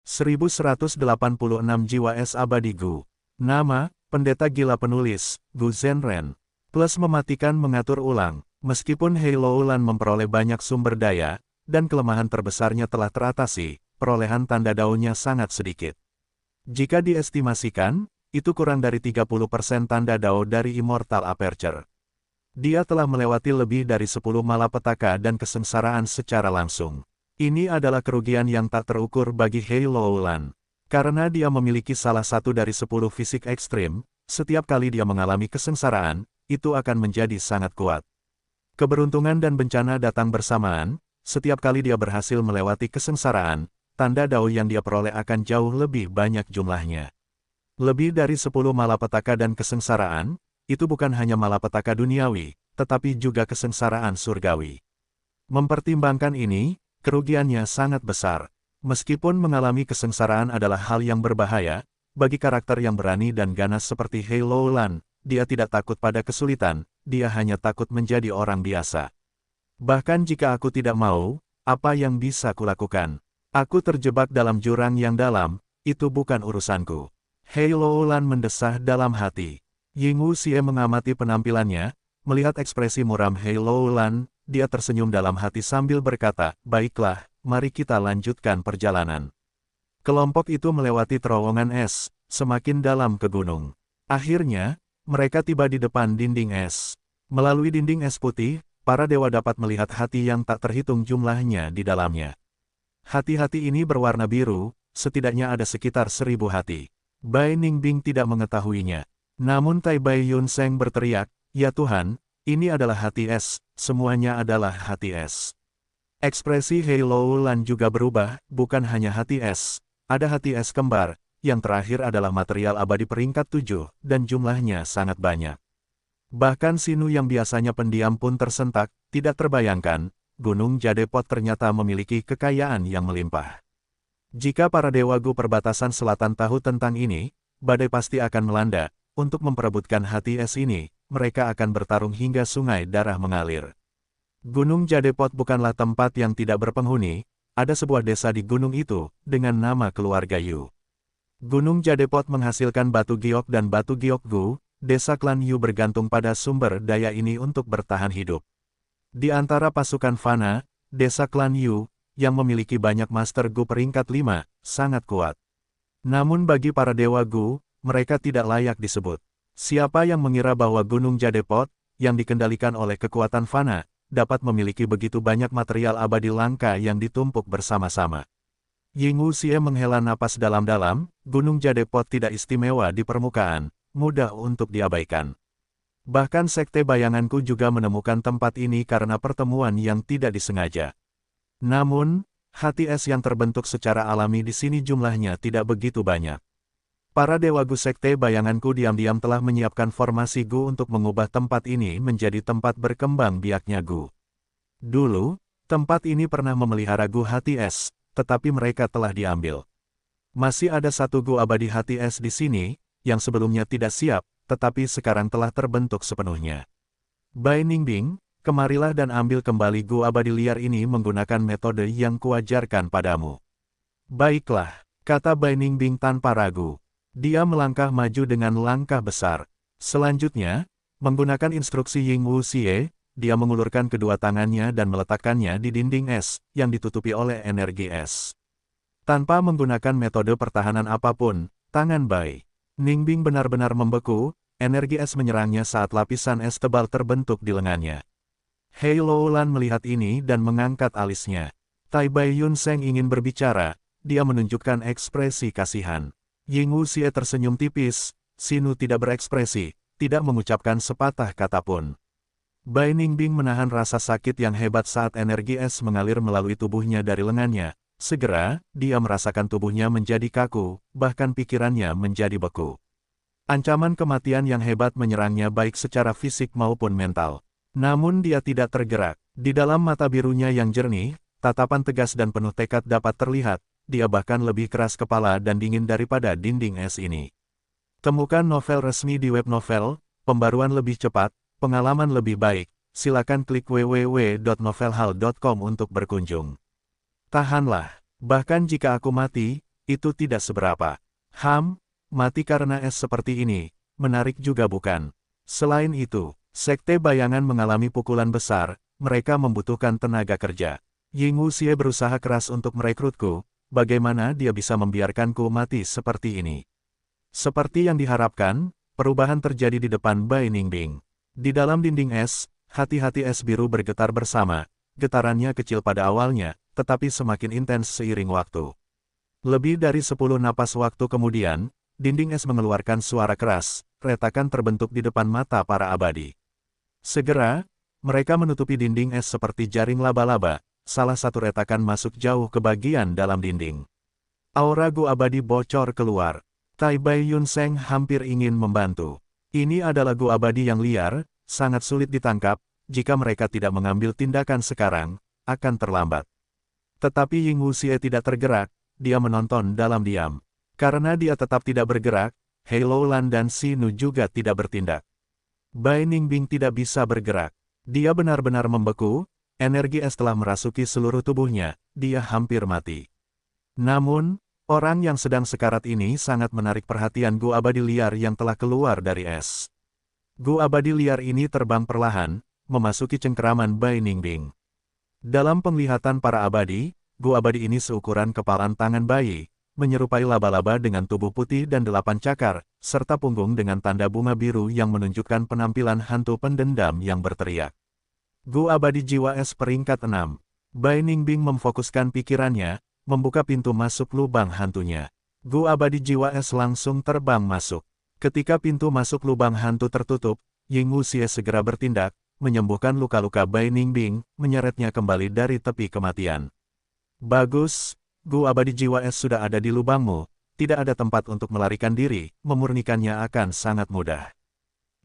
1186 jiwa es abadi Gu. Nama, Pendeta Gila Penulis, Gu Zhenren. Plus mematikan mengatur ulang, meskipun Hei Loulan memperoleh banyak sumber daya, dan kelemahan terbesarnya telah teratasi, perolehan tanda daunnya sangat sedikit. Jika diestimasikan, itu kurang dari 30% tanda dao dari Immortal Aperture. Dia telah melewati lebih dari 10 malapetaka dan kesengsaraan secara langsung. Ini adalah kerugian yang tak terukur bagi Hei Loulan. Karena dia memiliki salah satu dari 10 fisik ekstrim, setiap kali dia mengalami kesengsaraan, itu akan menjadi sangat kuat. Keberuntungan dan bencana datang bersamaan, setiap kali dia berhasil melewati kesengsaraan, tanda dao yang dia peroleh akan jauh lebih banyak jumlahnya. Lebih dari 10 malapetaka dan kesengsaraan, itu bukan hanya malapetaka duniawi, tetapi juga kesengsaraan surgawi. Mempertimbangkan ini, kerugiannya sangat besar. Meskipun mengalami kesengsaraan adalah hal yang berbahaya, bagi karakter yang berani dan ganas seperti Hei Loulan, dia tidak takut pada kesulitan, dia hanya takut menjadi orang biasa. Bahkan jika aku tidak mau, apa yang bisa kulakukan? Aku terjebak dalam jurang yang dalam, itu bukan urusanku. Hei Loulan mendesah dalam hati. Ying Wuxie mengamati penampilannya, melihat ekspresi muram Hei Loulan, dia tersenyum dalam hati sambil berkata, "Baiklah, mari kita lanjutkan perjalanan." Kelompok itu melewati terowongan es, semakin dalam ke gunung. Akhirnya, mereka tiba di depan dinding es. Melalui dinding es putih, para dewa dapat melihat hati yang tak terhitung jumlahnya di dalamnya. Hati-hati ini berwarna biru, setidaknya ada sekitar 1000 hati. Bai Ningbing tidak mengetahuinya. Namun Tai Bai Yun Seng berteriak, "Ya Tuhan, ini adalah hati es, semuanya adalah hati es." Ekspresi Hei Loulan juga berubah, bukan hanya hati es, ada hati es kembar, yang terakhir adalah material abadi peringkat 7, dan jumlahnya sangat banyak. Bahkan Sinu yang biasanya pendiam pun tersentak, tidak terbayangkan, Gunung Jadepot ternyata memiliki kekayaan yang melimpah. Jika para dewa Gu perbatasan selatan tahu tentang ini, badai pasti akan melanda. Untuk memperebutkan hati es ini, mereka akan bertarung hingga sungai darah mengalir. Gunung Jadepot bukanlah tempat yang tidak berpenghuni, ada sebuah desa di gunung itu, dengan nama keluarga Yu. Gunung Jadepot menghasilkan batu giok dan batu giok Gu, desa klan Yu bergantung pada sumber daya ini untuk bertahan hidup. Di antara pasukan Fana, desa klan Yu, yang memiliki banyak master Gu peringkat 5, sangat kuat. Namun bagi para dewa Gu, mereka tidak layak disebut. Siapa yang mengira bahwa Gunung Jadepot, yang dikendalikan oleh kekuatan Fana, dapat memiliki begitu banyak material abadi langka yang ditumpuk bersama-sama. Ying Wuxie menghela napas dalam-dalam, Gunung Jadepot tidak istimewa di permukaan, mudah untuk diabaikan. Bahkan Sekte Bayanganku juga menemukan tempat ini karena pertemuan yang tidak disengaja. Namun, hati es yang terbentuk secara alami di sini jumlahnya tidak begitu banyak. Para dewa Gu Sekte Bayanganku diam-diam telah menyiapkan formasi Gu untuk mengubah tempat ini menjadi tempat berkembang biaknya Gu. Dulu, tempat ini pernah memelihara Gu hati es, tetapi mereka telah diambil. Masih ada satu Gu abadi hati es di sini, yang sebelumnya tidak siap, tetapi sekarang telah terbentuk sepenuhnya. Bai Ningbing, kemarilah dan ambil kembali Gu abadi liar ini menggunakan metode yang kuajarkan padamu. Baiklah, kata Bai Ningbing tanpa ragu. Dia melangkah maju dengan langkah besar. Selanjutnya, menggunakan instruksi Ying Wuxie, dia mengulurkan kedua tangannya dan meletakkannya di dinding es, yang ditutupi oleh energi es. Tanpa menggunakan metode pertahanan apapun, tangan Bai Ningbing benar-benar membeku, energi es menyerangnya saat lapisan es tebal terbentuk di lengannya. Hei Loulan melihat ini dan mengangkat alisnya. Tai Bai Yun Seng ingin berbicara, dia menunjukkan ekspresi kasihan. Ying Wuxie tersenyum tipis, Sinu tidak berekspresi, tidak mengucapkan sepatah kata pun. Bai Ningbing menahan rasa sakit yang hebat saat energi es mengalir melalui tubuhnya dari lengannya. Segera, dia merasakan tubuhnya menjadi kaku, bahkan pikirannya menjadi beku. Ancaman kematian yang hebat menyerangnya baik secara fisik maupun mental. Namun dia tidak tergerak. Di dalam mata birunya yang jernih, tatapan tegas dan penuh tekad dapat terlihat. Dia bahkan lebih keras kepala dan dingin daripada dinding es ini. Temukan novel resmi di web novel, pembaruan lebih cepat, pengalaman lebih baik, silakan klik www.novelhal.com untuk berkunjung. Tahanlah, bahkan jika aku mati, itu tidak seberapa. Mati karena es seperti ini, menarik juga bukan? Selain itu, Sekte Bayangan mengalami pukulan besar, mereka membutuhkan tenaga kerja. Ying Wuxie berusaha keras untuk merekrutku, bagaimana dia bisa membiarkanku mati seperti ini? Seperti yang diharapkan, perubahan terjadi di depan Bai Ningbing. Di dalam dinding es, hati-hati es biru bergetar bersama, getarannya kecil pada awalnya, tetapi semakin intens seiring waktu. Lebih dari 10 napas waktu kemudian, dinding es mengeluarkan suara keras, retakan terbentuk di depan mata para abadi. Segera, mereka menutupi dinding es seperti jaring laba-laba, salah satu retakan masuk jauh ke bagian dalam dinding. Aura gua abadi bocor keluar. Tai Bai Yun Seng hampir ingin membantu. Ini adalah gua abadi yang liar, sangat sulit ditangkap, jika mereka tidak mengambil tindakan sekarang, akan terlambat. Tetapi Ying Wuxie tidak tergerak, dia menonton dalam diam. Karena dia tetap tidak bergerak, Hei Loulan dan Si Nu juga tidak bertindak. Bai Ningbing tidak bisa bergerak. Dia benar-benar membeku, energi es telah merasuki seluruh tubuhnya, dia hampir mati. Namun, orang yang sedang sekarat ini sangat menarik perhatian gua abadi liar yang telah keluar dari es. Gua abadi liar ini terbang perlahan, memasuki cengkeraman Bai Ningbing. Dalam penglihatan para abadi, gua abadi ini seukuran kepalan tangan bayi, menyerupai laba-laba dengan tubuh putih dan 8 cakar, serta punggung dengan tanda bunga biru yang menunjukkan penampilan hantu pendendam yang berteriak. Gua abadi jiwa es peringkat 6. Bai Ningbing memfokuskan pikirannya, membuka pintu masuk lubang hantunya. Gua abadi jiwa es langsung terbang masuk. Ketika pintu masuk lubang hantu tertutup, Ying Wuxie segera bertindak, menyembuhkan luka-luka Bai Ningbing, menyeretnya kembali dari tepi kematian. Bagus, gua abadi jiwa es sudah ada di lubangmu, tidak ada tempat untuk melarikan diri, memurnikannya akan sangat mudah.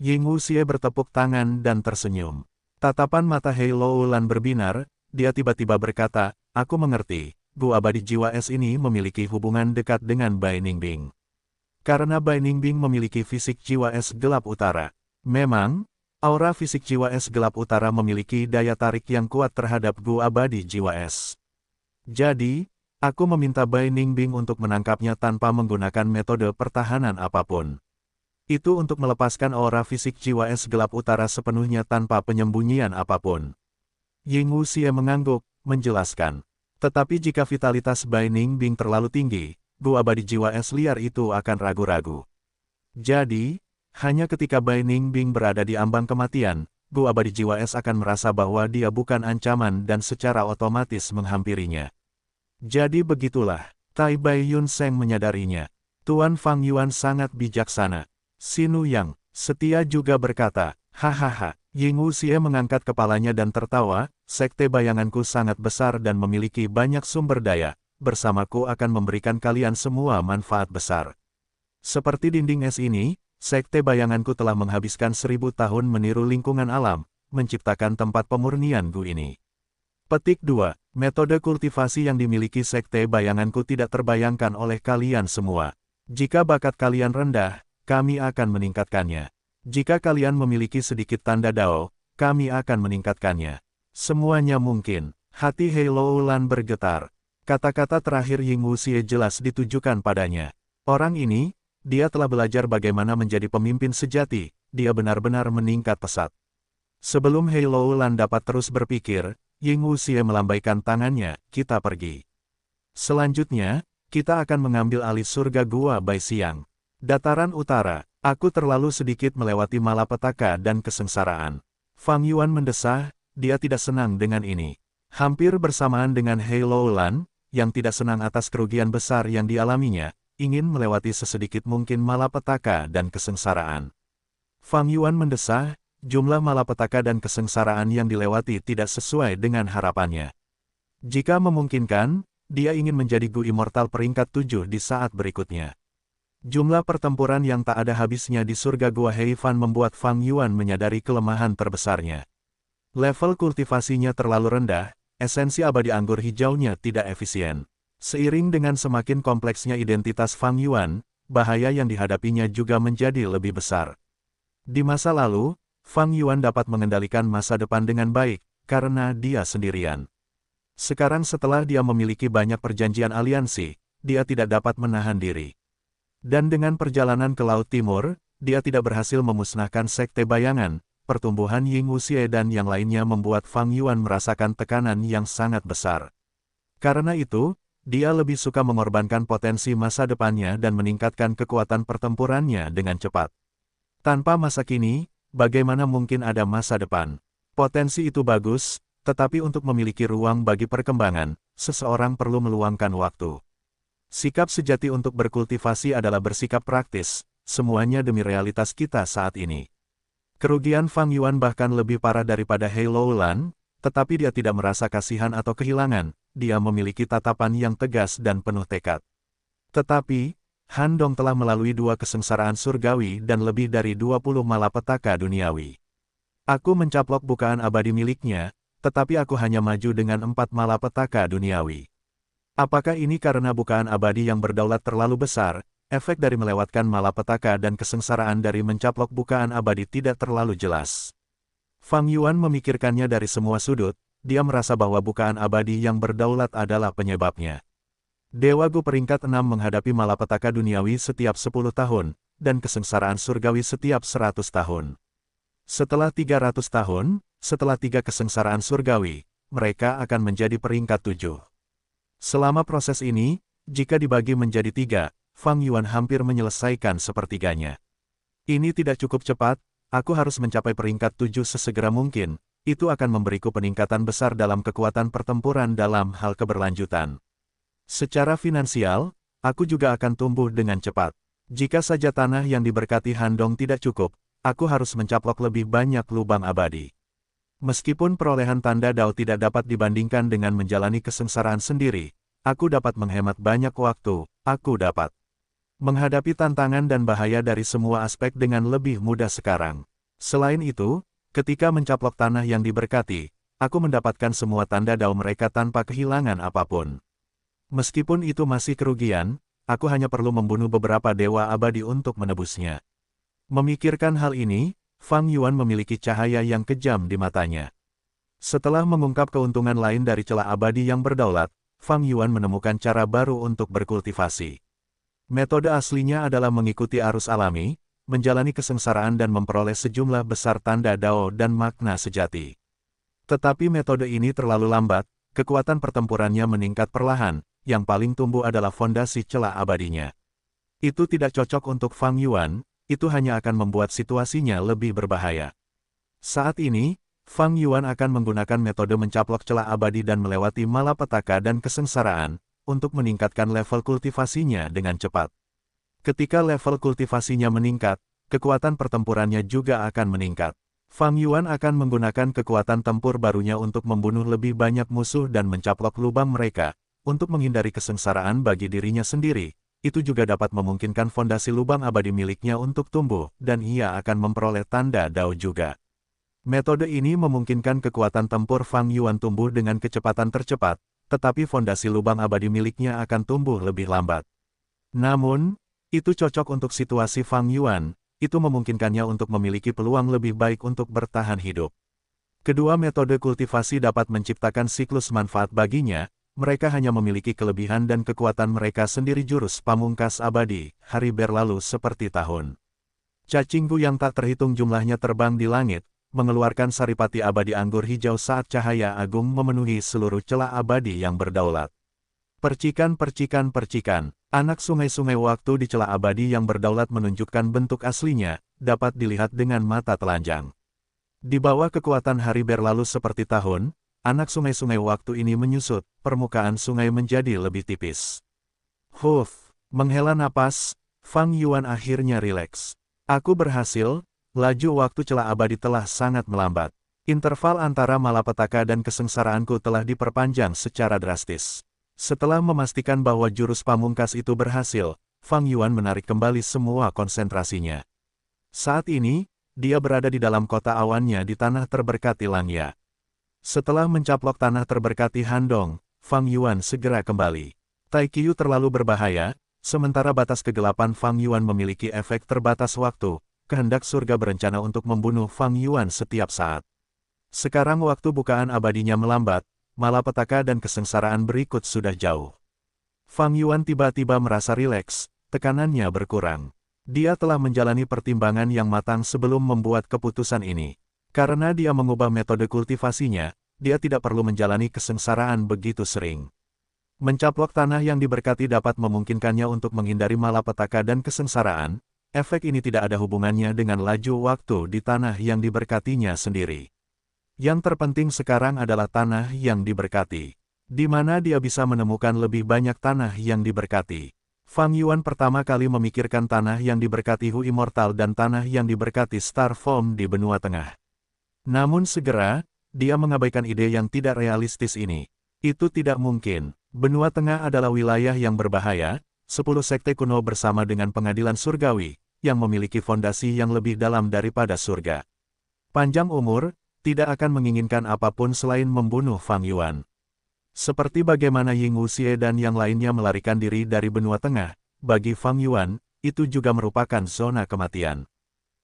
Ying Wuxie bertepuk tangan dan tersenyum. Tatapan mata Hei Loulan berbinar, dia tiba-tiba berkata, aku mengerti, gua abadi jiwa es ini memiliki hubungan dekat dengan Bai Ningbing. Karena Bai Ningbing memiliki fisik jiwa es gelap utara. Memang, aura fisik jiwa es gelap utara memiliki daya tarik yang kuat terhadap gua abadi jiwa es. Jadi, aku meminta Bai Ningbing untuk menangkapnya tanpa menggunakan metode pertahanan apapun. Itu untuk melepaskan aura fisik jiwa es gelap utara sepenuhnya tanpa penyembunyian apapun. Ying Wuxie mengangguk, menjelaskan. Tetapi jika vitalitas Bai Ningbing terlalu tinggi, gua abadi jiwa es liar itu akan ragu-ragu. Jadi, hanya ketika Bai Ningbing berada di ambang kematian, gua abadi jiwa es akan merasa bahwa dia bukan ancaman dan secara otomatis menghampirinya. Jadi begitulah, Tai Bai Yun Seng menyadarinya. Tuan Fang Yuan sangat bijaksana. Si Nu yang setia juga berkata, hahaha. Ying Wuxie mengangkat kepalanya dan tertawa, sekte bayanganku sangat besar dan memiliki banyak sumber daya, bersamaku akan memberikan kalian semua manfaat besar. Seperti dinding es ini, sekte bayanganku telah menghabiskan 1000 tahun meniru lingkungan alam, menciptakan tempat pemurnian Gu ini. Petik 2. Metode kultivasi yang dimiliki sekte bayanganku tidak terbayangkan oleh kalian semua. Jika bakat kalian rendah, kami akan meningkatkannya. Jika kalian memiliki sedikit tanda Dao, kami akan meningkatkannya. Semuanya mungkin. Hati Hei Loulan bergetar. Kata-kata terakhir Ying Wuxie jelas ditujukan padanya. Orang ini, dia telah belajar bagaimana menjadi pemimpin sejati, dia benar-benar meningkat pesat. Sebelum Hei Loulan dapat terus berpikir, Ying Wuxie melambaikan tangannya, kita pergi. Selanjutnya, kita akan mengambil alih surga Gua Bai Siang. Dataran utara, aku terlalu sedikit melewati malapetaka dan kesengsaraan. Fang Yuan mendesah, dia tidak senang dengan ini. Hampir bersamaan dengan Hei Loulan, yang tidak senang atas kerugian besar yang dialaminya, ingin melewati sesedikit mungkin malapetaka dan kesengsaraan. Fang Yuan mendesah, jumlah malapetaka dan kesengsaraan yang dilewati tidak sesuai dengan harapannya. Jika memungkinkan, dia ingin menjadi Gu Immortal peringkat 7 di saat berikutnya. Jumlah pertempuran yang tak ada habisnya di surga Gua Heifan membuat Fang Yuan menyadari kelemahan terbesarnya. Level kultivasinya terlalu rendah, esensi abadi anggur hijaunya tidak efisien. Seiring dengan semakin kompleksnya identitas Fang Yuan, bahaya yang dihadapinya juga menjadi lebih besar. Di masa lalu, Fang Yuan dapat mengendalikan masa depan dengan baik, karena dia sendirian. Sekarang setelah dia memiliki banyak perjanjian aliansi, dia tidak dapat menahan diri. Dan dengan perjalanan ke Laut Timur, dia tidak berhasil memusnahkan Sekte Bayangan, pertumbuhan Ying Wuxie dan yang lainnya membuat Fang Yuan merasakan tekanan yang sangat besar. Karena itu, dia lebih suka mengorbankan potensi masa depannya dan meningkatkan kekuatan pertempurannya dengan cepat. Tanpa masa kini, bagaimana mungkin ada masa depan? Potensi itu bagus, tetapi untuk memiliki ruang bagi perkembangan, seseorang perlu meluangkan waktu. Sikap sejati untuk berkultivasi adalah bersikap praktis, semuanya demi realitas kita saat ini. Kerugian Fang Yuan bahkan lebih parah daripada Hei Loulan, tetapi dia tidak merasa kasihan atau kehilangan, dia memiliki tatapan yang tegas dan penuh tekad. Tetapi, Han Dong telah melalui 2 kesengsaraan surgawi dan lebih dari 20 malapetaka duniawi. Aku mencaplok bukaan abadi miliknya, tetapi aku hanya maju dengan 4 malapetaka duniawi. Apakah ini karena bukaan abadi yang berdaulat terlalu besar, efek dari melewatkan malapetaka dan kesengsaraan dari mencaplok bukaan abadi tidak terlalu jelas? Fang Yuan memikirkannya dari semua sudut, dia merasa bahwa bukaan abadi yang berdaulat adalah penyebabnya. Dewa Gu peringkat 6 menghadapi malapetaka duniawi setiap 10 tahun, dan kesengsaraan surgawi setiap 100 tahun. Setelah 300 tahun, setelah 3 kesengsaraan surgawi, mereka akan menjadi peringkat 7. Selama proses ini, jika dibagi menjadi 3, Fang Yuan hampir menyelesaikan sepertiganya. Ini tidak cukup cepat, aku harus mencapai peringkat 7 sesegera mungkin, itu akan memberiku peningkatan besar dalam kekuatan pertempuran dalam hal keberlanjutan. Secara finansial, aku juga akan tumbuh dengan cepat. Jika saja tanah yang diberkati Han Dong tidak cukup, aku harus mencaplok lebih banyak lubang abadi. Meskipun perolehan tanda Dao tidak dapat dibandingkan dengan menjalani kesengsaraan sendiri, aku dapat menghemat banyak waktu, aku dapat menghadapi tantangan dan bahaya dari semua aspek dengan lebih mudah sekarang. Selain itu, ketika mencaplok tanah yang diberkati, aku mendapatkan semua tanda Dao mereka tanpa kehilangan apapun. Meskipun itu masih kerugian, aku hanya perlu membunuh beberapa dewa abadi untuk menebusnya. Memikirkan hal ini, Fang Yuan memiliki cahaya yang kejam di matanya. Setelah mengungkap keuntungan lain dari celah abadi yang berdaulat, Fang Yuan menemukan cara baru untuk berkultivasi. Metode aslinya adalah mengikuti arus alami, menjalani kesengsaraan dan memperoleh sejumlah besar tanda Dao dan makna sejati. Tetapi metode ini terlalu lambat, kekuatan pertempurannya meningkat perlahan, yang paling tumbuh adalah fondasi celah abadinya. Itu tidak cocok untuk Fang Yuan, itu hanya akan membuat situasinya lebih berbahaya. Saat ini, Fang Yuan akan menggunakan metode mencaplok celah abadi dan melewati malapetaka dan kesengsaraan, untuk meningkatkan level kultivasinya dengan cepat. Ketika level kultivasinya meningkat, kekuatan pertempurannya juga akan meningkat. Fang Yuan akan menggunakan kekuatan tempur barunya untuk membunuh lebih banyak musuh dan mencaplok lubang mereka, untuk menghindari kesengsaraan bagi dirinya sendiri. Itu juga dapat memungkinkan fondasi lubang abadi miliknya untuk tumbuh, dan ia akan memperoleh tanda Dao juga. Metode ini memungkinkan kekuatan tempur Fang Yuan tumbuh dengan kecepatan tercepat, tetapi fondasi lubang abadi miliknya akan tumbuh lebih lambat. Namun, itu cocok untuk situasi Fang Yuan, itu memungkinkannya untuk memiliki peluang lebih baik untuk bertahan hidup. Kedua metode kultivasi dapat menciptakan siklus manfaat baginya, mereka hanya memiliki kelebihan dan kekuatan mereka sendiri. Jurus pamungkas abadi, hari berlalu seperti tahun. Cacinggu yang tak terhitung jumlahnya terbang di langit, mengeluarkan saripati abadi anggur hijau saat cahaya agung memenuhi seluruh celah abadi yang berdaulat. Percikan-percikan, anak sungai-sungai waktu di celah abadi yang berdaulat menunjukkan bentuk aslinya, dapat dilihat dengan mata telanjang. Di bawah kekuatan hari berlalu seperti tahun, anak sungai-sungai waktu ini menyusut, permukaan sungai menjadi lebih tipis. Menghela napas, Fang Yuan akhirnya rileks. Aku berhasil, laju waktu celah abadi telah sangat melambat. Interval antara malapetaka dan kesengsaraanku telah diperpanjang secara drastis. Setelah memastikan bahwa jurus pamungkas itu berhasil, Fang Yuan menarik kembali semua konsentrasinya. Saat ini, dia berada di dalam kota awannya di tanah terberkati Langya. Setelah mencaplok tanah terberkati Han Dong, Fang Yuan segera kembali. Tai Qiu terlalu berbahaya, sementara batas kegelapan Fang Yuan memiliki efek terbatas waktu, kehendak surga berencana untuk membunuh Fang Yuan setiap saat. Sekarang waktu bukaan abadinya melambat, malapetaka dan kesengsaraan berikut sudah jauh. Fang Yuan tiba-tiba merasa rileks, tekanannya berkurang. Dia telah menjalani pertimbangan yang matang sebelum membuat keputusan ini. Karena dia mengubah metode kultivasinya, dia tidak perlu menjalani kesengsaraan begitu sering. Mencaplok tanah yang diberkati dapat memungkinkannya untuk menghindari malapetaka dan kesengsaraan. Efek ini tidak ada hubungannya dengan laju waktu di tanah yang diberkatinya sendiri. Yang terpenting sekarang adalah tanah yang diberkati. Di mana dia bisa menemukan lebih banyak tanah yang diberkati. Fang Yuan pertama kali memikirkan tanah yang diberkati Hu Immortal dan tanah yang diberkati Star Form di benua tengah. Namun segera, dia mengabaikan ide yang tidak realistis ini. Itu tidak mungkin. Benua tengah adalah wilayah yang berbahaya, 10 sekte kuno bersama dengan pengadilan surgawi, yang memiliki fondasi yang lebih dalam daripada surga. Panjang umur, tidak akan menginginkan apapun selain membunuh Fang Yuan. Seperti bagaimana Ying Wuxie dan yang lainnya melarikan diri dari benua tengah, bagi Fang Yuan, itu juga merupakan zona kematian.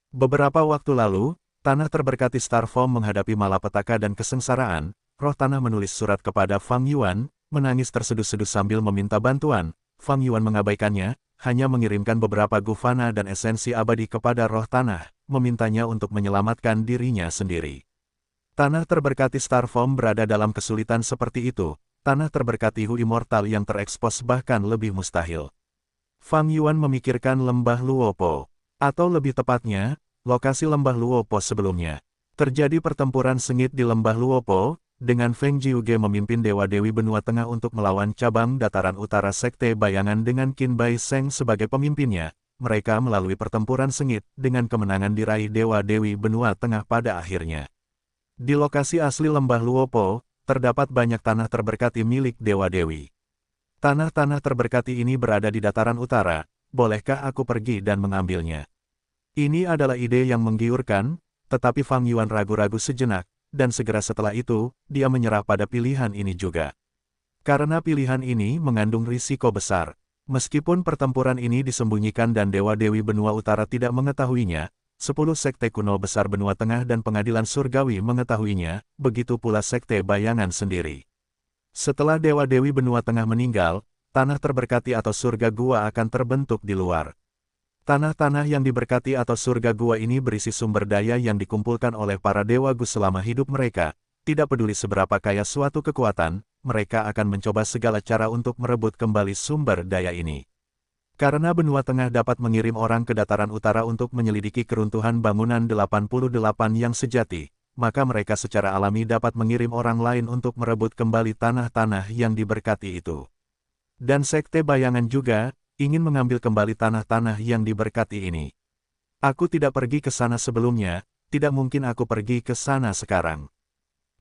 Beberapa waktu lalu, tanah terberkati Star Form menghadapi malapetaka dan kesengsaraan, roh tanah menulis surat kepada Fang Yuan, menangis terseduh-seduh sambil meminta bantuan. Fang Yuan mengabaikannya, hanya mengirimkan beberapa gufana dan esensi abadi kepada roh tanah, memintanya untuk menyelamatkan dirinya sendiri. Tanah terberkati Star Form berada dalam kesulitan seperti itu, tanah terberkati Hu Immortal yang terekspos bahkan lebih mustahil. Fang Yuan memikirkan lembah Luopo, atau lebih tepatnya, lokasi lembah Luopo sebelumnya. Terjadi pertempuran sengit di lembah Luopo, dengan Feng Jiuge memimpin Dewa-Dewi Benua Tengah untuk melawan cabang dataran utara Sekte Bayangan dengan Qin Bai Sheng sebagai pemimpinnya. Mereka melalui pertempuran sengit, dengan kemenangan diraih Dewa-Dewi Benua Tengah pada akhirnya. Di lokasi asli lembah Luopo, terdapat banyak tanah terberkati milik Dewa-Dewi. Tanah-tanah terberkati ini berada di dataran utara, bolehkah aku pergi dan mengambilnya? Ini adalah ide yang menggiurkan, tetapi Fang Yuan ragu-ragu sejenak, dan segera setelah itu, dia menyerah pada pilihan ini juga. Karena pilihan ini mengandung risiko besar. Meskipun pertempuran ini disembunyikan dan Dewa-Dewi Benua Utara tidak mengetahuinya, 10 sekte kuno besar Benua Tengah dan pengadilan surgawi mengetahuinya, begitu pula sekte bayangan sendiri. Setelah Dewa-Dewi Benua Tengah meninggal, tanah terberkati atau surga gua akan terbentuk di luar. Tanah-tanah yang diberkati atau surga gua ini berisi sumber daya yang dikumpulkan oleh para dewa Gu selama hidup mereka. Tidak peduli seberapa kaya suatu kekuatan, mereka akan mencoba segala cara untuk merebut kembali sumber daya ini. Karena benua tengah dapat mengirim orang ke dataran utara untuk menyelidiki keruntuhan bangunan 88 yang sejati, maka mereka secara alami dapat mengirim orang lain untuk merebut kembali tanah-tanah yang diberkati itu. Dan sekte bayangan juga ingin mengambil kembali tanah-tanah yang diberkati ini. Aku tidak pergi ke sana sebelumnya, tidak mungkin aku pergi ke sana sekarang.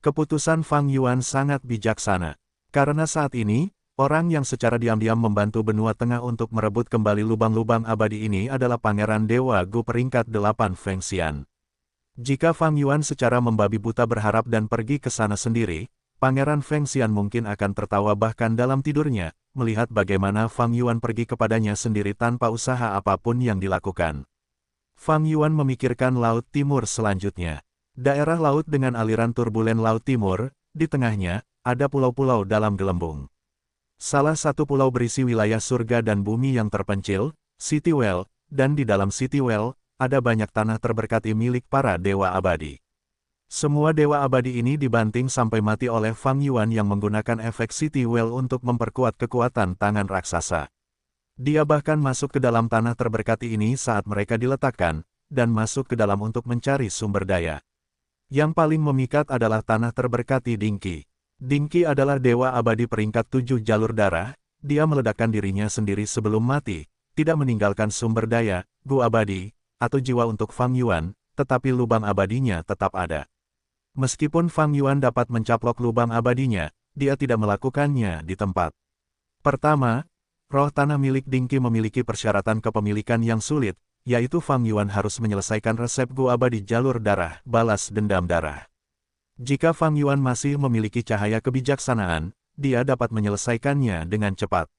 Keputusan Fang Yuan sangat bijaksana, karena saat ini, orang yang secara diam-diam membantu benua tengah untuk merebut kembali lubang-lubang abadi ini adalah Pangeran Dewa Gu peringkat 8 Feng Xian. Jika Fang Yuan secara membabi buta berharap dan pergi ke sana sendiri, Pangeran Feng Xian mungkin akan tertawa bahkan dalam tidurnya, melihat bagaimana Fang Yuan pergi kepadanya sendiri tanpa usaha apapun yang dilakukan. Fang Yuan memikirkan Laut Timur selanjutnya. Daerah laut dengan aliran turbulen Laut Timur, di tengahnya, ada pulau-pulau dalam gelembung. Salah satu pulau berisi wilayah surga dan bumi yang terpencil, City Well, dan di dalam City Well, ada banyak tanah terberkati milik para dewa abadi. Semua dewa abadi ini dibanting sampai mati oleh Fang Yuan yang menggunakan efek City Well untuk memperkuat kekuatan tangan raksasa. Dia bahkan masuk ke dalam tanah terberkati ini saat mereka diletakkan, dan masuk ke dalam untuk mencari sumber daya. Yang paling memikat adalah tanah terberkati Dingki. Dingki adalah dewa abadi peringkat 7 jalur darah, dia meledakkan dirinya sendiri sebelum mati, tidak meninggalkan sumber daya, Gu abadi, atau jiwa untuk Fang Yuan, tetapi lubang abadinya tetap ada. Meskipun Fang Yuan dapat mencaplok lubang abadinya, dia tidak melakukannya di tempat. Pertama, roh tanah milik Dingki memiliki persyaratan kepemilikan yang sulit, yaitu Fang Yuan harus menyelesaikan resep Gu abadi jalur darah, balas dendam darah. Jika Fang Yuan masih memiliki cahaya kebijaksanaan, dia dapat menyelesaikannya dengan cepat.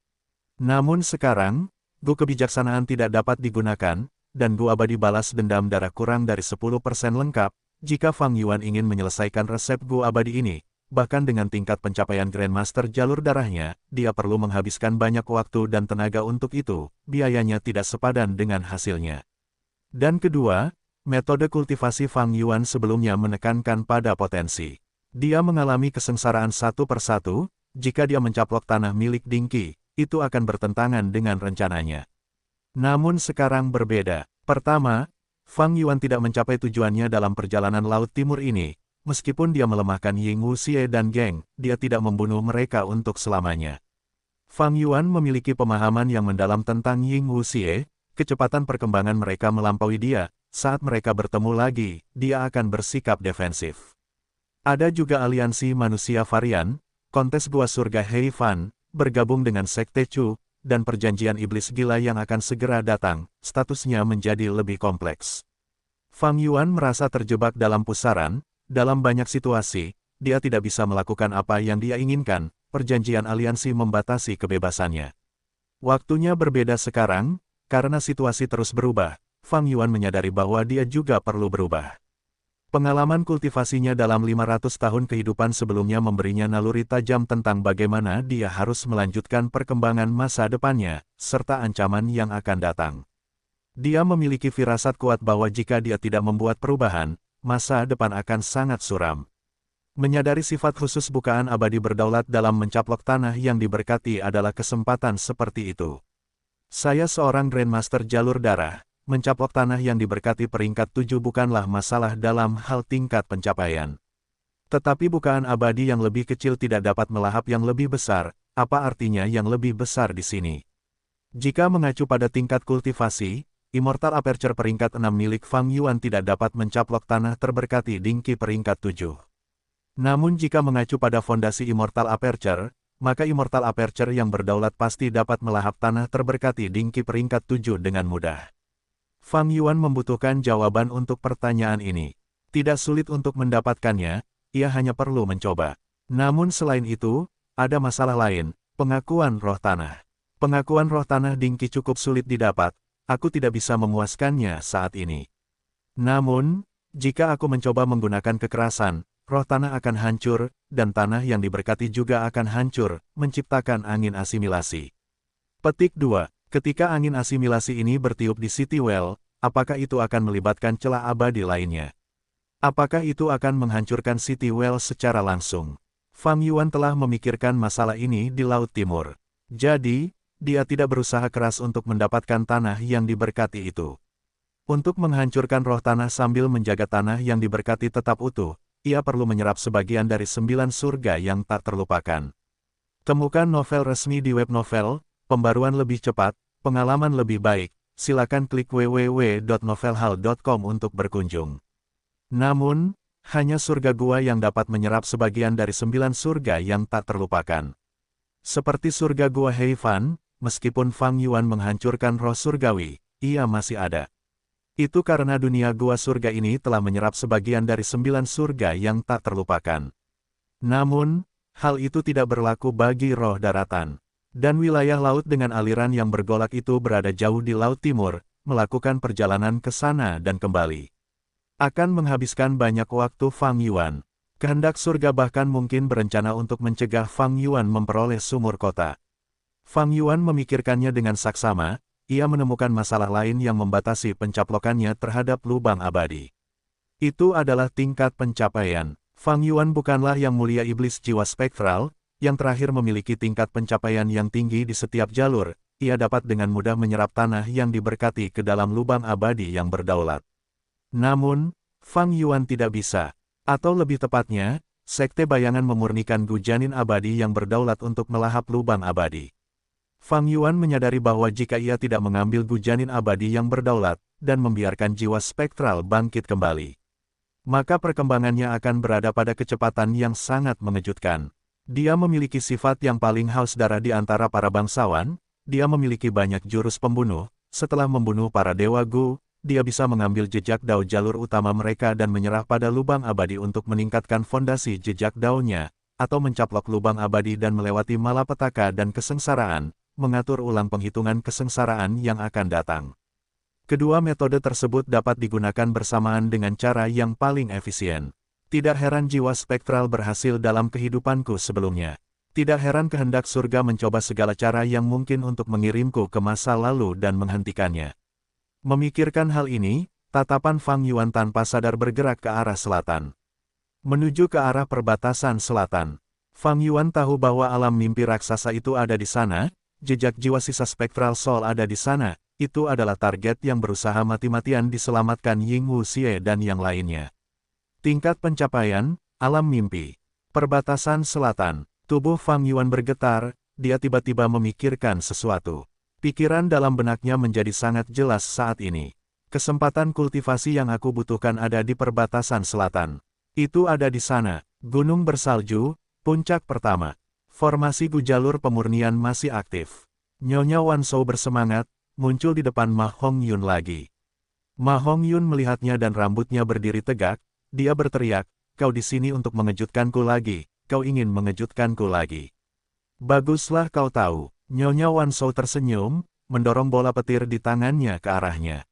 Namun sekarang, Gu kebijaksanaan tidak dapat digunakan, dan Gu abadi balas dendam darah kurang dari 10% lengkap. Jika Fang Yuan ingin menyelesaikan resep Gu abadi ini, bahkan dengan tingkat pencapaian Grandmaster jalur darahnya, dia perlu menghabiskan banyak waktu dan tenaga untuk itu, biayanya tidak sepadan dengan hasilnya. Dan kedua, metode kultivasi Fang Yuan sebelumnya menekankan pada potensi. Dia mengalami kesengsaraan satu persatu, jika dia mencaplok tanah milik Dingqi, itu akan bertentangan dengan rencananya. Namun sekarang berbeda. Pertama, Fang Yuan tidak mencapai tujuannya dalam perjalanan Laut Timur ini. Meskipun dia melemahkan Ying Wuxie dan Geng, dia tidak membunuh mereka untuk selamanya. Fang Yuan memiliki pemahaman yang mendalam tentang Ying Wuxie, kecepatan perkembangan mereka melampaui dia, saat mereka bertemu lagi, dia akan bersikap defensif. Ada juga aliansi manusia varian, kontes gua surga Hei Fan, bergabung dengan Sekte Chu, dan perjanjian iblis gila yang akan segera datang, statusnya menjadi lebih kompleks. Fang Yuan merasa terjebak dalam pusaran. Dalam banyak situasi, dia tidak bisa melakukan apa yang dia inginkan, perjanjian aliansi membatasi kebebasannya. Waktunya berbeda sekarang, karena situasi terus berubah, Fang Yuan menyadari bahwa dia juga perlu berubah. Pengalaman kultivasinya dalam 500 tahun kehidupan sebelumnya memberinya naluri tajam tentang bagaimana dia harus melanjutkan perkembangan masa depannya, serta ancaman yang akan datang. Dia memiliki firasat kuat bahwa jika dia tidak membuat perubahan, masa depan akan sangat suram. Menyadari sifat khusus bukaan abadi berdaulat dalam mencaplok tanah yang diberkati adalah kesempatan seperti itu. Saya seorang Grandmaster jalur darah, mencaplok tanah yang diberkati peringkat 7 bukanlah masalah dalam hal tingkat pencapaian. Tetapi bukaan abadi yang lebih kecil tidak dapat melahap yang lebih besar, apa artinya yang lebih besar di sini? Jika mengacu pada tingkat kultivasi, Immortal Aperture peringkat 6 milik Fang Yuan tidak dapat mencaplok tanah terberkati Dingqi peringkat 7. Namun jika mengacu pada fondasi Immortal Aperture, maka Immortal Aperture yang berdaulat pasti dapat melahap tanah terberkati Dingqi peringkat 7 dengan mudah. Fang Yuan membutuhkan jawaban untuk pertanyaan ini. Tidak sulit untuk mendapatkannya, ia hanya perlu mencoba. Namun selain itu, ada masalah lain, pengakuan roh tanah. Pengakuan roh tanah Dingqi cukup sulit didapat. Aku tidak bisa memuaskannya saat ini. Namun, jika aku mencoba menggunakan kekerasan, roh tanah akan hancur, dan tanah yang diberkati juga akan hancur, menciptakan angin asimilasi. Petik 2. Ketika angin asimilasi ini bertiup di City Well, apakah itu akan melibatkan celah abadi lainnya? Apakah itu akan menghancurkan City Well secara langsung? Fang Yuan telah memikirkan masalah ini di Laut Timur. Jadi, dia tidak berusaha keras untuk mendapatkan tanah yang diberkati itu. Untuk menghancurkan roh tanah sambil menjaga tanah yang diberkati tetap utuh, ia perlu menyerap sebagian dari 9 surga yang tak terlupakan. Temukan novel resmi di web novel, pembaruan lebih cepat, pengalaman lebih baik, silakan klik www.novelhal.com untuk berkunjung. Namun, hanya surga gua yang dapat menyerap sebagian dari 9 surga yang tak terlupakan. Seperti surga gua Hei Fan, meskipun Fang Yuan menghancurkan roh surgawi, ia masih ada. Itu karena dunia gua surga ini telah menyerap sebagian dari 9 surga yang tak terlupakan. Namun, hal itu tidak berlaku bagi roh daratan. Dan wilayah laut dengan aliran yang bergolak itu berada jauh di Laut Timur, melakukan perjalanan ke sana dan kembali. Akan menghabiskan banyak waktu Fang Yuan. Kehendak surga bahkan mungkin berencana untuk mencegah Fang Yuan memperoleh sumur kota. Fang Yuan memikirkannya dengan saksama, ia menemukan masalah lain yang membatasi pencaplokannya terhadap lubang abadi. Itu adalah tingkat pencapaian. Fang Yuan bukanlah yang mulia iblis jiwa spektral, yang terakhir memiliki tingkat pencapaian yang tinggi di setiap jalur, ia dapat dengan mudah menyerap tanah yang diberkati ke dalam lubang abadi yang berdaulat. Namun, Fang Yuan tidak bisa. Atau lebih tepatnya, Sekte Bayangan memurnikan gujanin abadi yang berdaulat untuk melahap lubang abadi. Fang Yuan menyadari bahwa jika ia tidak mengambil gujanin abadi yang berdaulat, dan membiarkan jiwa spektral bangkit kembali, maka perkembangannya akan berada pada kecepatan yang sangat mengejutkan. Dia memiliki sifat yang paling haus darah di antara para bangsawan, dia memiliki banyak jurus pembunuh, setelah membunuh para dewa Gu, dia bisa mengambil jejak dao jalur utama mereka dan menyerah pada lubang abadi untuk meningkatkan fondasi jejak daonya, atau mencaplok lubang abadi dan melewati malapetaka dan kesengsaraan, mengatur ulang penghitungan kesengsaraan yang akan datang. Kedua metode tersebut dapat digunakan bersamaan dengan cara yang paling efisien. Tidak heran jiwa spektral berhasil dalam kehidupanku sebelumnya. Tidak heran kehendak surga mencoba segala cara yang mungkin untuk mengirimku ke masa lalu dan menghentikannya. Memikirkan hal ini, tatapan Fang Yuan tanpa sadar bergerak ke arah selatan. Menuju ke arah perbatasan selatan. Fang Yuan tahu bahwa alam mimpi raksasa itu ada di sana, jejak jiwa sisa spektral soul ada di sana, itu adalah target yang berusaha mati-matian diselamatkan Ying Wuxie dan yang lainnya. Tingkat pencapaian, alam mimpi. Perbatasan selatan. Tubuh Fang Yuan bergetar, dia tiba-tiba memikirkan sesuatu. Pikiran dalam benaknya menjadi sangat jelas saat ini. Kesempatan kultivasi yang aku butuhkan ada di perbatasan selatan. Itu ada di sana, gunung bersalju, puncak pertama. Formasi jalur pemurnian masih aktif. Nyonya Wan Shou bersemangat, muncul di depan Ma Hongyun lagi. Ma Hongyun melihatnya dan rambutnya berdiri tegak, dia berteriak, kau di sini untuk mengejutkanku lagi. Kau ingin mengejutkanku lagi. Baguslah kau tahu. Nyonya Wan Shou tersenyum, mendorong bola petir di tangannya ke arahnya.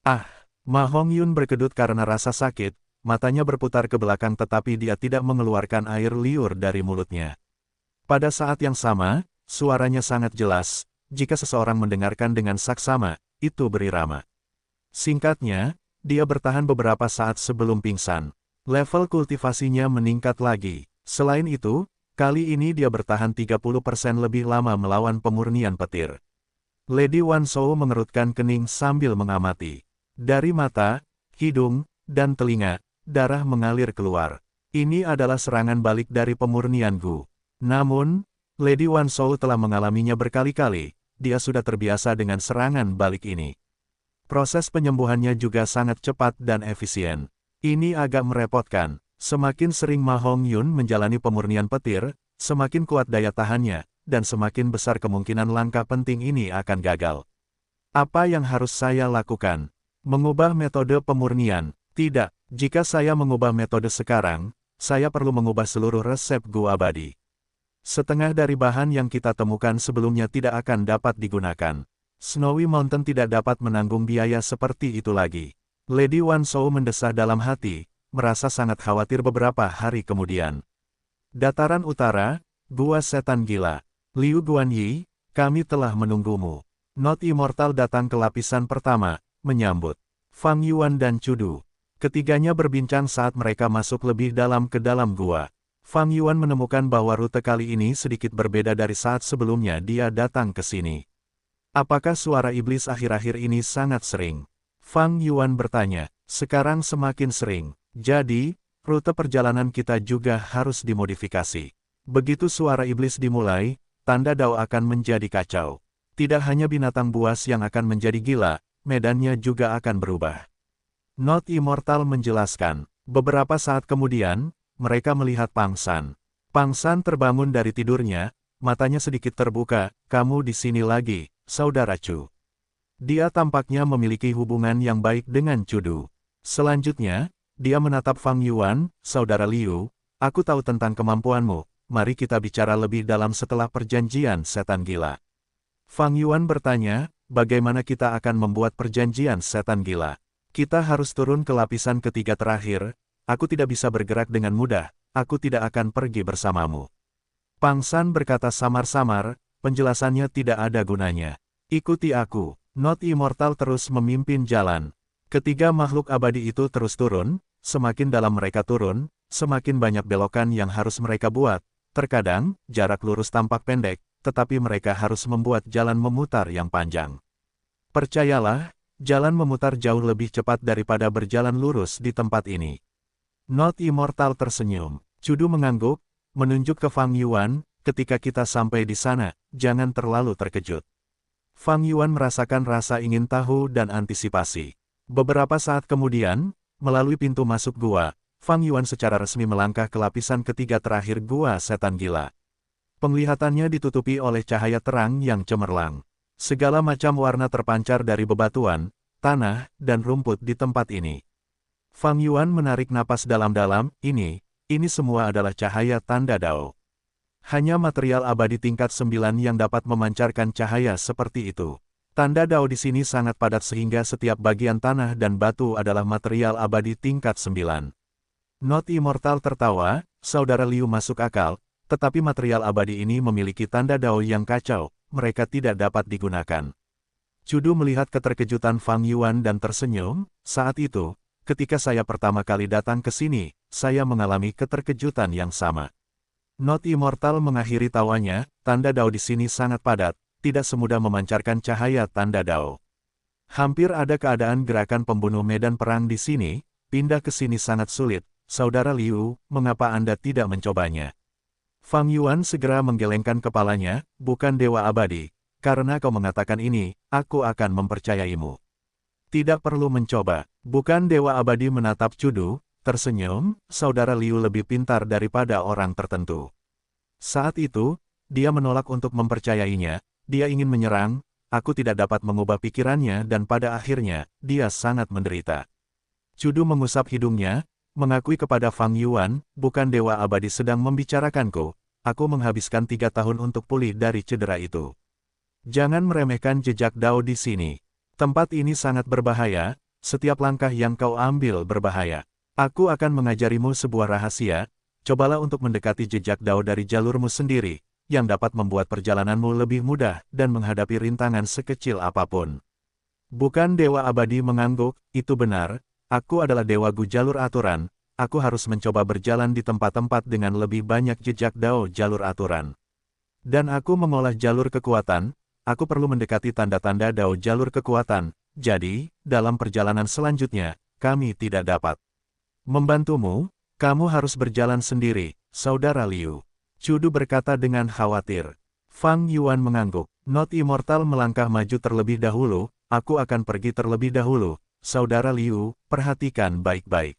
Ah, Ma Hongyun berkedut karena rasa sakit, matanya berputar ke belakang tetapi dia tidak mengeluarkan air liur dari mulutnya. Pada saat yang sama, suaranya sangat jelas, jika seseorang mendengarkan dengan saksama, itu berirama. Singkatnya, dia bertahan beberapa saat sebelum pingsan. Level kultivasinya meningkat lagi. Selain itu, kali ini dia bertahan 30% lebih lama melawan pemurnian petir. Lady Wan Shou mengerutkan kening sambil mengamati. Dari mata, hidung, dan telinga, darah mengalir keluar. Ini adalah serangan balik dari pemurnian Gu. Namun, Lady Wan Shou telah mengalaminya berkali-kali, dia sudah terbiasa dengan serangan balik ini. Proses penyembuhannya juga sangat cepat dan efisien. Ini agak merepotkan. Semakin sering Ma Hongyun menjalani pemurnian petir, semakin kuat daya tahannya, dan semakin besar kemungkinan langkah penting ini akan gagal. Apa yang harus saya lakukan? Mengubah metode pemurnian? Tidak, jika saya mengubah metode sekarang, saya perlu mengubah seluruh resep Gu abadi. Setengah dari bahan yang kita temukan sebelumnya tidak akan dapat digunakan. Snowy Mountain tidak dapat menanggung biaya seperti itu lagi. Lady Wan Shou mendesah dalam hati, merasa sangat khawatir beberapa hari kemudian. Dataran utara, Gua Setan Gila. Liu Guanyi, kami telah menunggumu. Not Immortal datang ke lapisan pertama, menyambut Fang Yuan dan Chudu. Ketiganya berbincang saat mereka masuk lebih dalam ke dalam gua. Fang Yuan menemukan bahwa rute kali ini sedikit berbeda dari saat sebelumnya dia datang ke sini. Apakah suara iblis akhir-akhir ini sangat sering? Fang Yuan bertanya. Sekarang semakin sering. Jadi, rute perjalanan kita juga harus dimodifikasi. Begitu suara iblis dimulai, tanda dao akan menjadi kacau. Tidak hanya binatang buas yang akan menjadi gila, medannya juga akan berubah. Not Immortal menjelaskan. Beberapa saat kemudian, mereka melihat Pang San. Pang San terbangun dari tidurnya, matanya sedikit terbuka, kamu di sini lagi, saudara Chu. Dia tampaknya memiliki hubungan yang baik dengan Chudu. Selanjutnya, dia menatap Fang Yuan, saudara Liu, aku tahu tentang kemampuanmu, mari kita bicara lebih dalam setelah perjanjian setan gila. Fang Yuan bertanya, bagaimana kita akan membuat perjanjian setan gila? Kita harus turun ke lapisan ketiga terakhir, aku tidak bisa bergerak dengan mudah, aku tidak akan pergi bersamamu. Pang San berkata samar-samar, penjelasannya tidak ada gunanya. Ikuti aku. Not Immortal terus memimpin jalan. Ketiga makhluk abadi itu terus turun, semakin dalam mereka turun, semakin banyak belokan yang harus mereka buat. Terkadang, jarak lurus tampak pendek, tetapi mereka harus membuat jalan memutar yang panjang. Percayalah, jalan memutar jauh lebih cepat daripada berjalan lurus di tempat ini. Not Immortal tersenyum. Chudu mengangguk, menunjuk ke Fang Yuan, ketika kita sampai di sana, jangan terlalu terkejut. Fang Yuan merasakan rasa ingin tahu dan antisipasi. Beberapa saat kemudian, melalui pintu masuk gua, Fang Yuan secara resmi melangkah ke lapisan ketiga terakhir gua setan gila. Penglihatannya ditutupi oleh cahaya terang yang cemerlang. Segala macam warna terpancar dari bebatuan, tanah, dan rumput di tempat ini. Fang Yuan menarik napas dalam-dalam, ini semua adalah cahaya tanda dao. Hanya material abadi tingkat 9 yang dapat memancarkan cahaya seperti itu. Tanda dao di sini sangat padat sehingga setiap bagian tanah dan batu adalah material abadi tingkat 9. Not Immortal tertawa, saudara Liu masuk akal, tetapi material abadi ini memiliki tanda dao yang kacau, mereka tidak dapat digunakan. Cudu melihat keterkejutan Fang Yuan dan tersenyum, saat itu, ketika saya pertama kali datang ke sini, saya mengalami keterkejutan yang sama. Not Immortal mengakhiri tawanya, tanda dao di sini sangat padat, tidak semudah memancarkan cahaya tanda dao. Hampir ada keadaan gerakan pembunuh medan perang di sini, pindah ke sini sangat sulit, saudara Liu, mengapa Anda tidak mencobanya? Fang Yuan segera menggelengkan kepalanya, bukan dewa abadi, karena kau mengatakan ini, aku akan mempercayaimu. Tidak perlu mencoba, bukan dewa abadi menatap Cudu, tersenyum, saudara Liu lebih pintar daripada orang tertentu. Saat itu, dia menolak untuk mempercayainya, dia ingin menyerang, aku tidak dapat mengubah pikirannya dan pada akhirnya, dia sangat menderita. Cudu mengusap hidungnya, mengakui kepada Fang Yuan, bukan dewa abadi sedang membicarakanku, aku menghabiskan 3 tahun untuk pulih dari cedera itu. Jangan meremehkan jejak dao di sini. Tempat ini sangat berbahaya, setiap langkah yang kau ambil berbahaya. Aku akan mengajarimu sebuah rahasia, cobalah untuk mendekati jejak dao dari jalurmu sendiri, yang dapat membuat perjalananmu lebih mudah dan menghadapi rintangan sekecil apapun. Bukan dewa abadi mengangguk, itu benar. Aku adalah dewa Gu jalur aturan, aku harus mencoba berjalan di tempat-tempat dengan lebih banyak jejak dao jalur aturan. Dan aku mengolah jalur kekuatan, aku perlu mendekati tanda-tanda dao jalur kekuatan, jadi, dalam perjalanan selanjutnya, kami tidak dapat membantumu, kamu harus berjalan sendiri, saudara Liu. Cudu berkata dengan khawatir. Fang Yuan mengangguk, Not Immortal melangkah maju terlebih dahulu, aku akan pergi terlebih dahulu. Saudara Liu, perhatikan baik-baik.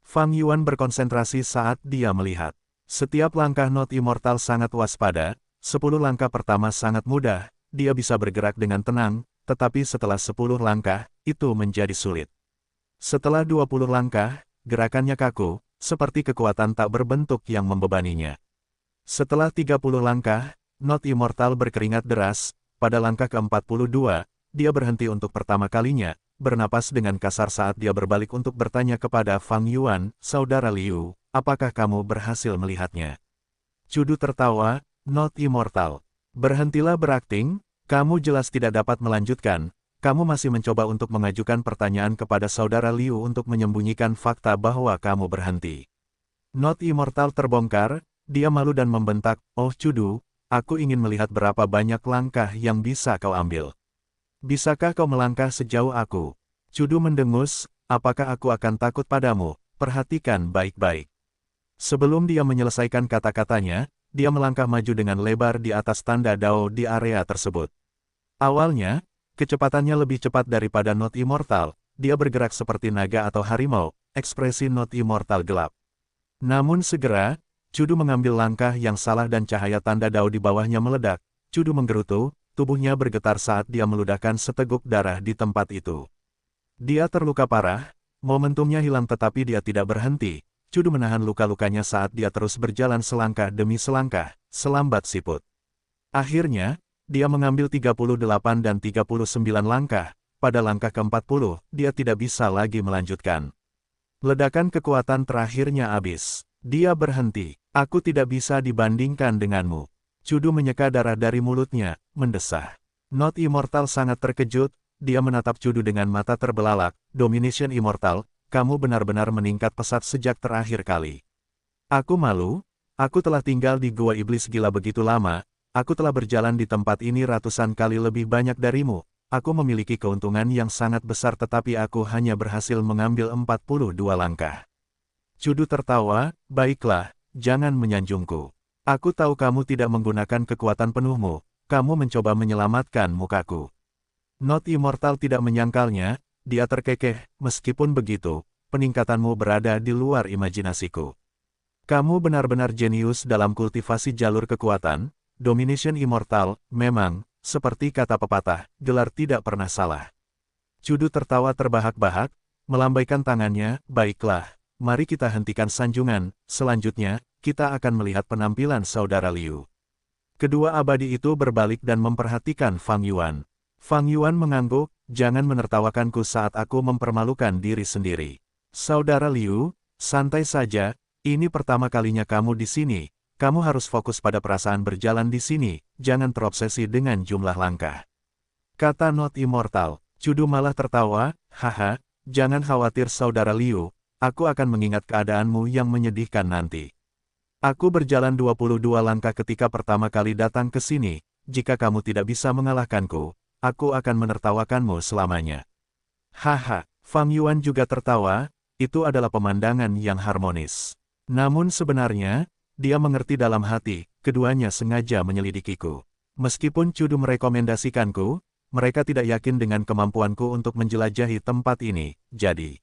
Fang Yuan berkonsentrasi saat dia melihat. Setiap langkah Not Immortal sangat waspada, 10 langkah pertama sangat mudah, dia bisa bergerak dengan tenang, tetapi setelah 10 langkah, itu menjadi sulit. Setelah 20 langkah, gerakannya kaku, seperti kekuatan tak berbentuk yang membebaninya. Setelah 30 langkah, Not Immortal berkeringat deras, pada langkah ke-42, dia berhenti untuk pertama kalinya, bernapas dengan kasar saat dia berbalik untuk bertanya kepada Fang Yuan, saudara Liu, apakah kamu berhasil melihatnya? Cudu tertawa, Not Immortal. Berhentilah berakting, kamu jelas tidak dapat melanjutkan, kamu masih mencoba untuk mengajukan pertanyaan kepada saudara Liu untuk menyembunyikan fakta bahwa kamu berhenti. Not Immortal terbongkar, dia malu dan membentak, oh Cudu, aku ingin melihat berapa banyak langkah yang bisa kau ambil. Bisakah kau melangkah sejauh aku? Cudu mendengus, apakah aku akan takut padamu? Perhatikan baik-baik. Sebelum dia menyelesaikan kata-katanya, dia melangkah maju dengan lebar di atas tanda dao di area tersebut. Awalnya, kecepatannya lebih cepat daripada Not Immortal, dia bergerak seperti naga atau harimau, ekspresi Not Immortal gelap. Namun segera, Cudu mengambil langkah yang salah dan cahaya tanda dao di bawahnya meledak. Cudu menggerutu, tubuhnya bergetar saat dia meludahkan seteguk darah di tempat itu. Dia terluka parah, momentumnya hilang tetapi dia tidak berhenti. Cudu menahan luka-lukanya saat dia terus berjalan selangkah demi selangkah, selambat siput. Akhirnya, dia mengambil 38 dan 39 langkah, pada langkah ke-40, dia tidak bisa lagi melanjutkan. Ledakan kekuatan terakhirnya habis. Dia berhenti, aku tidak bisa dibandingkan denganmu. Cudu menyeka darah dari mulutnya, mendesah. Not Immortal sangat terkejut, dia menatap Cudu dengan mata terbelalak, Domination Immortal, kamu benar-benar meningkat pesat sejak terakhir kali. Aku malu, aku telah tinggal di Gua Iblis Gila begitu lama, aku telah berjalan di tempat ini ratusan kali lebih banyak darimu, aku memiliki keuntungan yang sangat besar tetapi aku hanya berhasil mengambil 42 langkah. Cudu tertawa, baiklah, jangan menyanjungku. Aku tahu kamu tidak menggunakan kekuatan penuhmu, kamu mencoba menyelamatkan mukaku. Not Immortal tidak menyangkalnya, dia terkekeh, meskipun begitu, peningkatanmu berada di luar imajinasiku. Kamu benar-benar jenius dalam kultivasi jalur kekuatan, Domination Immortal, memang, seperti kata pepatah, gelar tidak pernah salah. Cudu tertawa terbahak-bahak, melambaikan tangannya, baiklah. Mari kita hentikan sanjungan, selanjutnya, kita akan melihat penampilan saudara Liu. Kedua abadi itu berbalik dan memperhatikan Fang Yuan. Fang Yuan mengangguk, jangan menertawakanku saat aku mempermalukan diri sendiri. Saudara Liu, Santai saja, ini pertama kalinya kamu di sini. Kamu harus fokus pada perasaan berjalan di sini, jangan terobsesi dengan jumlah langkah. Kata Not Immortal. Chudu malah tertawa, haha, jangan khawatir saudara Liu, aku akan mengingat keadaanmu yang menyedihkan nanti. Aku berjalan 22 langkah ketika pertama kali datang ke sini, jika kamu tidak bisa mengalahkanku, aku akan menertawakanmu selamanya. Haha, Fang Yuan juga tertawa, itu adalah pemandangan yang harmonis. Namun sebenarnya, dia mengerti dalam hati, keduanya sengaja menyelidikiku. Meskipun Chudu merekomendasikanku, mereka tidak yakin dengan kemampuanku untuk menjelajahi tempat ini, jadi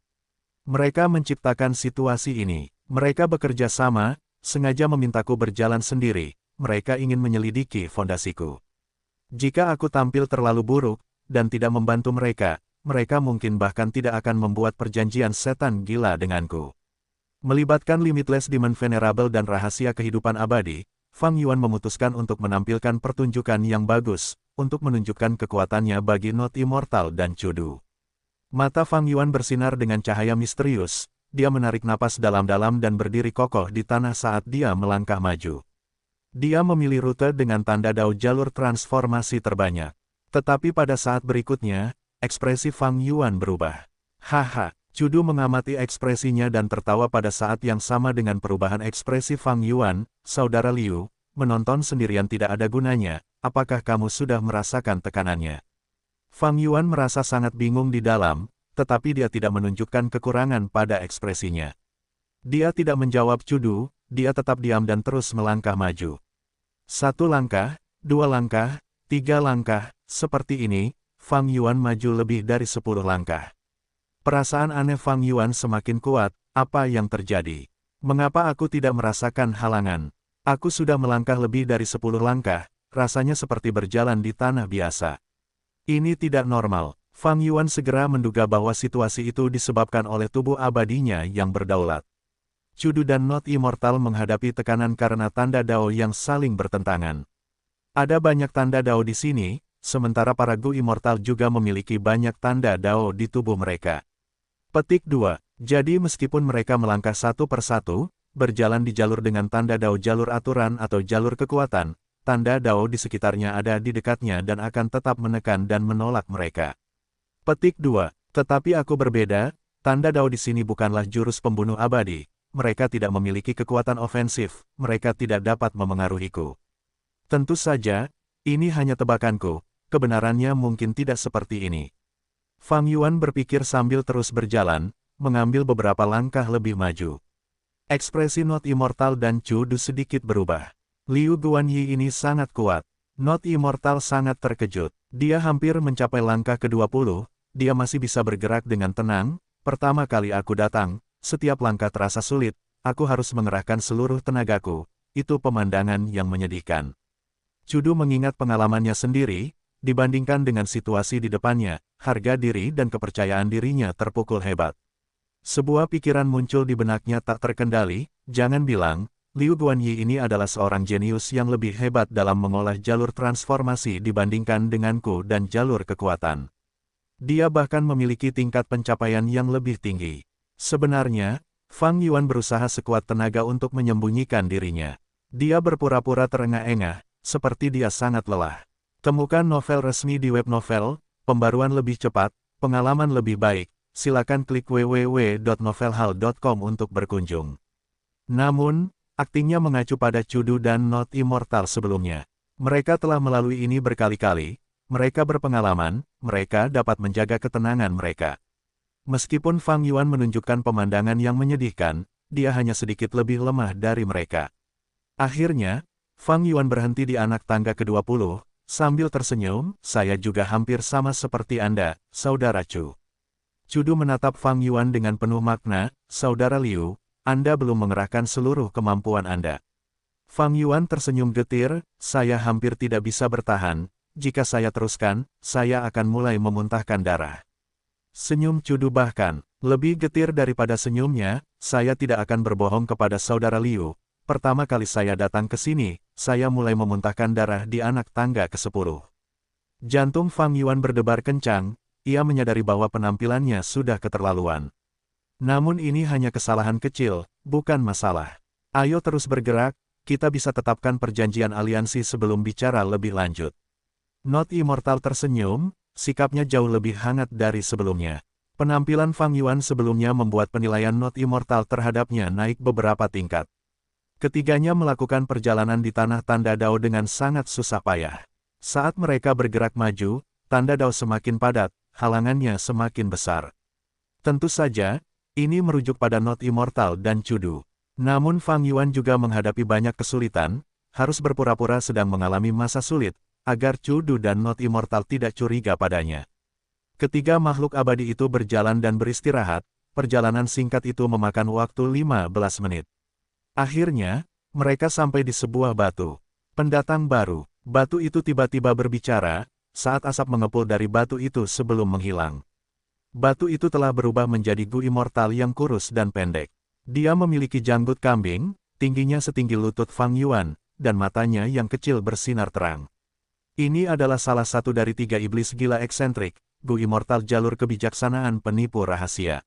mereka menciptakan situasi ini. Mereka bekerja sama, sengaja memintaku berjalan sendiri, mereka ingin menyelidiki fondasiku. Jika aku tampil terlalu buruk, dan tidak membantu mereka, mereka mungkin bahkan tidak akan membuat perjanjian setan gila denganku. Melibatkan Limitless Demon Venerable dan rahasia kehidupan abadi, Fang Yuan memutuskan untuk menampilkan pertunjukan yang bagus, untuk menunjukkan kekuatannya bagi Not Immortal dan Chudu. Mata Fang Yuan bersinar dengan cahaya misterius, dia menarik napas dalam-dalam dan berdiri kokoh di tanah saat dia melangkah maju. Dia memilih rute dengan tanda dao jalur transformasi terbanyak. Tetapi pada saat berikutnya, ekspresi Fang Yuan berubah. Haha, Chudu mengamati ekspresinya dan tertawa pada saat yang sama dengan perubahan ekspresi Fang Yuan. Saudara Liu, menonton sendirian tidak ada gunanya, apakah kamu sudah merasakan tekanannya? Fang Yuan merasa sangat bingung di dalam, tetapi dia tidak menunjukkan kekurangan pada ekspresinya. Dia tidak menjawab Chudu, dia tetap diam dan terus melangkah maju. 1 langkah, 2 langkah, 3 langkah, seperti ini, Fang Yuan maju lebih dari 10 langkah. Perasaan aneh Fang Yuan semakin kuat, apa yang terjadi? Mengapa aku tidak merasakan halangan? Aku sudah melangkah lebih dari 10 langkah, rasanya seperti berjalan di tanah biasa. Ini tidak normal. Fang Yuan segera menduga bahwa situasi itu disebabkan oleh tubuh abadinya yang berdaulat. Chudu dan Not Immortal menghadapi tekanan karena tanda dao yang saling bertentangan. Ada banyak tanda dao di sini, sementara para Gu Immortal juga memiliki banyak tanda dao di tubuh mereka. Petik 2. Jadi meskipun mereka melangkah satu persatu, berjalan di jalur dengan tanda dao jalur aturan atau jalur kekuatan, tanda dao di sekitarnya ada di dekatnya dan akan tetap menekan dan menolak mereka. Petik 2. Tetapi aku berbeda, tanda dao di sini bukanlah jurus pembunuh abadi, mereka tidak memiliki kekuatan ofensif, mereka tidak dapat memengaruhiku. Tentu saja, ini hanya tebakanku, kebenarannya mungkin tidak seperti ini. Fang Yuan berpikir sambil terus berjalan, mengambil beberapa langkah lebih maju. Ekspresi Not Immortal dan Chudu sedikit berubah. Liu Guanyi ini sangat kuat. Not Immortal sangat terkejut. Dia hampir mencapai langkah ke-20, dia masih bisa bergerak dengan tenang. Pertama kali aku datang, setiap langkah terasa sulit, aku harus mengerahkan seluruh tenagaku. Itu pemandangan yang menyedihkan. Chudu mengingat pengalamannya sendiri, dibandingkan dengan situasi di depannya, harga diri dan kepercayaan dirinya terpukul hebat. Sebuah pikiran muncul di benaknya tak terkendali, jangan bilang, Liu Guanyi ini adalah seorang jenius yang lebih hebat dalam mengolah jalur transformasi dibandingkan denganku dan jalur kekuatan. Dia bahkan memiliki tingkat pencapaian yang lebih tinggi. Sebenarnya, Fang Yuan berusaha sekuat tenaga untuk menyembunyikan dirinya. Dia berpura-pura terengah-engah, seperti dia sangat lelah. Temukan novel resmi di web novel, pembaruan lebih cepat, pengalaman lebih baik. Silakan klik www.novelhal.com untuk berkunjung. Namun, aktingnya mengacu pada Chudu dan Not Immortal sebelumnya. Mereka telah melalui ini berkali-kali, mereka berpengalaman, mereka dapat menjaga ketenangan mereka. Meskipun Fang Yuan menunjukkan pemandangan yang menyedihkan, dia hanya sedikit lebih lemah dari mereka. Akhirnya, Fang Yuan berhenti di anak tangga ke-20, sambil tersenyum, saya juga hampir sama seperti Anda, Saudara Chu. Chudu menatap Fang Yuan dengan penuh makna, Saudara Liu, Anda belum mengerahkan seluruh kemampuan Anda. Fang Yuan tersenyum getir, saya hampir tidak bisa bertahan, jika saya teruskan, saya akan mulai memuntahkan darah. Senyum Chudu bahkan lebih getir daripada senyumnya, saya tidak akan berbohong kepada Saudara Liu. Pertama kali saya datang ke sini, saya mulai memuntahkan darah di anak tangga ke-10. Jantung Fang Yuan berdebar kencang, ia menyadari bahwa penampilannya sudah keterlaluan. Namun ini hanya kesalahan kecil, bukan masalah. Ayo terus bergerak, kita bisa tetapkan perjanjian aliansi sebelum bicara lebih lanjut. Not Immortal tersenyum, sikapnya jauh lebih hangat dari sebelumnya. Penampilan Fang Yuan sebelumnya membuat penilaian Not Immortal terhadapnya naik beberapa tingkat. Ketiganya melakukan perjalanan di tanah tanda Dao dengan sangat susah payah. Saat mereka bergerak maju, tanda Dao semakin padat, halangannya semakin besar. Tentu saja, ini merujuk pada Not Immortal dan Cudu. Namun Fang Yuan juga menghadapi banyak kesulitan, harus berpura-pura sedang mengalami masa sulit, agar Cudu dan Not Immortal tidak curiga padanya. Ketiga makhluk abadi itu berjalan dan beristirahat, perjalanan singkat itu memakan waktu 15 menit. Akhirnya, mereka sampai di sebuah batu. Pendatang baru, batu itu tiba-tiba berbicara, saat asap mengepul dari batu itu sebelum menghilang. Batu itu telah berubah menjadi Gu Immortal yang kurus dan pendek. Dia memiliki janggut kambing, tingginya setinggi lutut Fang Yuan, dan matanya yang kecil bersinar terang. Ini adalah salah satu dari 3 iblis gila eksentrik, Gu Immortal jalur kebijaksanaan penipu rahasia.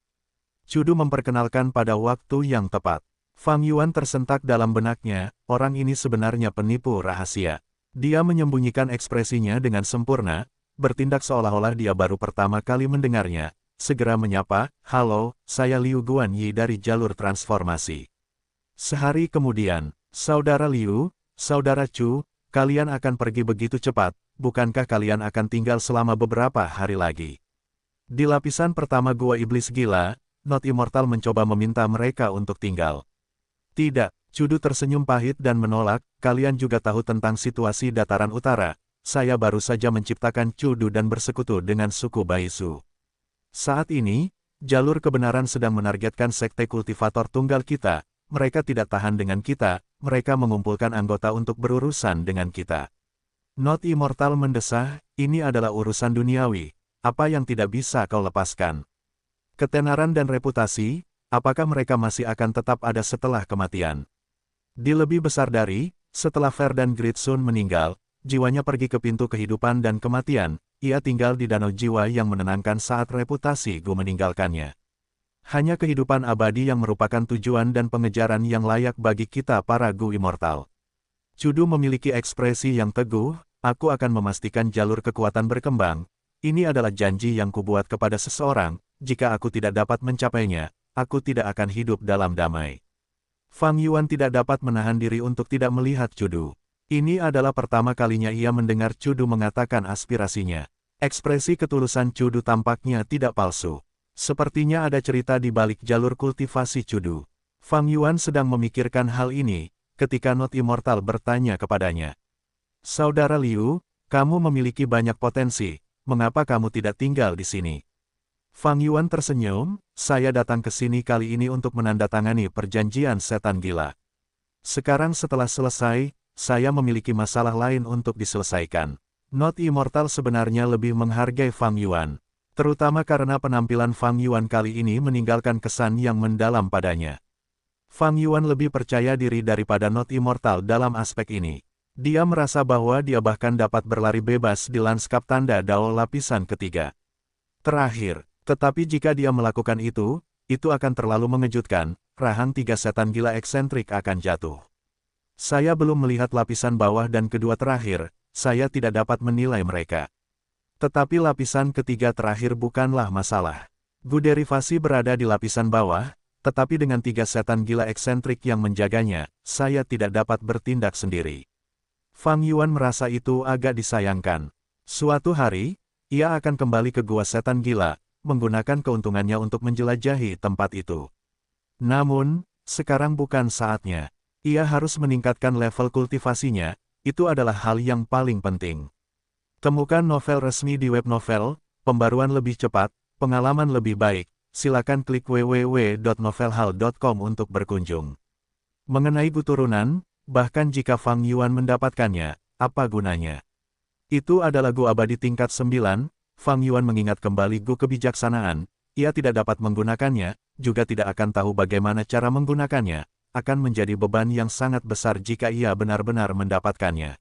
Cudu memperkenalkan pada waktu yang tepat. Fang Yuan tersentak dalam benaknya, orang ini sebenarnya penipu rahasia. Dia menyembunyikan ekspresinya dengan sempurna, bertindak seolah-olah dia baru pertama kali mendengarnya. Segera menyapa, "Halo, saya Liu Guanyi dari jalur transformasi." Sehari kemudian, "Saudara Liu, Saudara Chu, kalian akan pergi begitu cepat, bukankah kalian akan tinggal selama beberapa hari lagi?" Di lapisan pertama Gua Iblis Gila, Not Immortal mencoba meminta mereka untuk tinggal. "Tidak," Cudu tersenyum pahit dan menolak, "kalian juga tahu tentang situasi dataran utara. Saya baru saja menciptakan Cudu dan bersekutu dengan suku Baisu. Saat ini, jalur kebenaran sedang menargetkan sekte kultivator tunggal kita. Mereka tidak tahan dengan kita, mereka mengumpulkan anggota untuk berurusan dengan kita." Not Immortal mendesah, "Ini adalah urusan duniawi. Apa yang tidak bisa kau lepaskan? Ketenaran dan reputasi, apakah mereka masih akan tetap ada setelah kematian?" Di lebih besar dari, setelah Fer dan Gritsun meninggal, jiwanya pergi ke pintu kehidupan dan kematian. Ia tinggal di danau jiwa yang menenangkan saat reputasi Gu meninggalkannya. Hanya kehidupan abadi yang merupakan tujuan dan pengejaran yang layak bagi kita para Gu Immortal. Cudu memiliki ekspresi yang teguh, "Aku akan memastikan jalur kekuatan berkembang. Ini adalah janji yang kubuat kepada seseorang, jika aku tidak dapat mencapainya, aku tidak akan hidup dalam damai." Fang Yuan tidak dapat menahan diri untuk tidak melihat Cudu. Ini adalah pertama kalinya ia mendengar Cudu mengatakan aspirasinya. Ekspresi ketulusan Cudu tampaknya tidak palsu. Sepertinya ada cerita di balik jalur kultivasi Cudu. Fang Yuan sedang memikirkan hal ini, ketika Not Immortal bertanya kepadanya. "Saudara Liu, kamu memiliki banyak potensi, mengapa kamu tidak tinggal di sini?" Fang Yuan tersenyum, "Saya datang ke sini kali ini untuk menandatangani perjanjian setan gila. Sekarang setelah selesai, saya memiliki masalah lain untuk diselesaikan." Not Immortal sebenarnya lebih menghargai Fang Yuan, terutama karena penampilan Fang Yuan kali ini meninggalkan kesan yang mendalam padanya. Fang Yuan lebih percaya diri daripada Not Immortal dalam aspek ini. Dia merasa bahwa dia bahkan dapat berlari bebas di lanskap tanda Dao lapisan ketiga. Terakhir, tetapi jika dia melakukan itu akan terlalu mengejutkan, rahang 3 setan gila eksentrik akan jatuh. Saya belum melihat lapisan bawah dan kedua terakhir, saya tidak dapat menilai mereka. Tetapi lapisan ketiga terakhir bukanlah masalah. Gu derivasi berada di lapisan bawah, tetapi dengan 3 setan gila eksentrik yang menjaganya, saya tidak dapat bertindak sendiri. Fang Yuan merasa itu agak disayangkan. Suatu hari, ia akan kembali ke gua setan gila, menggunakan keuntungannya untuk menjelajahi tempat itu. Namun, sekarang bukan saatnya. Ia harus meningkatkan level kultivasinya, itu adalah hal yang paling penting. Temukan novel resmi di web novel, pembaruan lebih cepat, pengalaman lebih baik, silakan klik www.novelhal.com untuk berkunjung. Mengenai Gu turunan, bahkan jika Fang Yuan mendapatkannya, apa gunanya? Itu adalah Gu abadi tingkat 9, Fang Yuan mengingat kembali Gu kebijaksanaan, ia tidak dapat menggunakannya, juga tidak akan tahu bagaimana cara menggunakannya, akan menjadi beban yang sangat besar jika ia benar-benar mendapatkannya.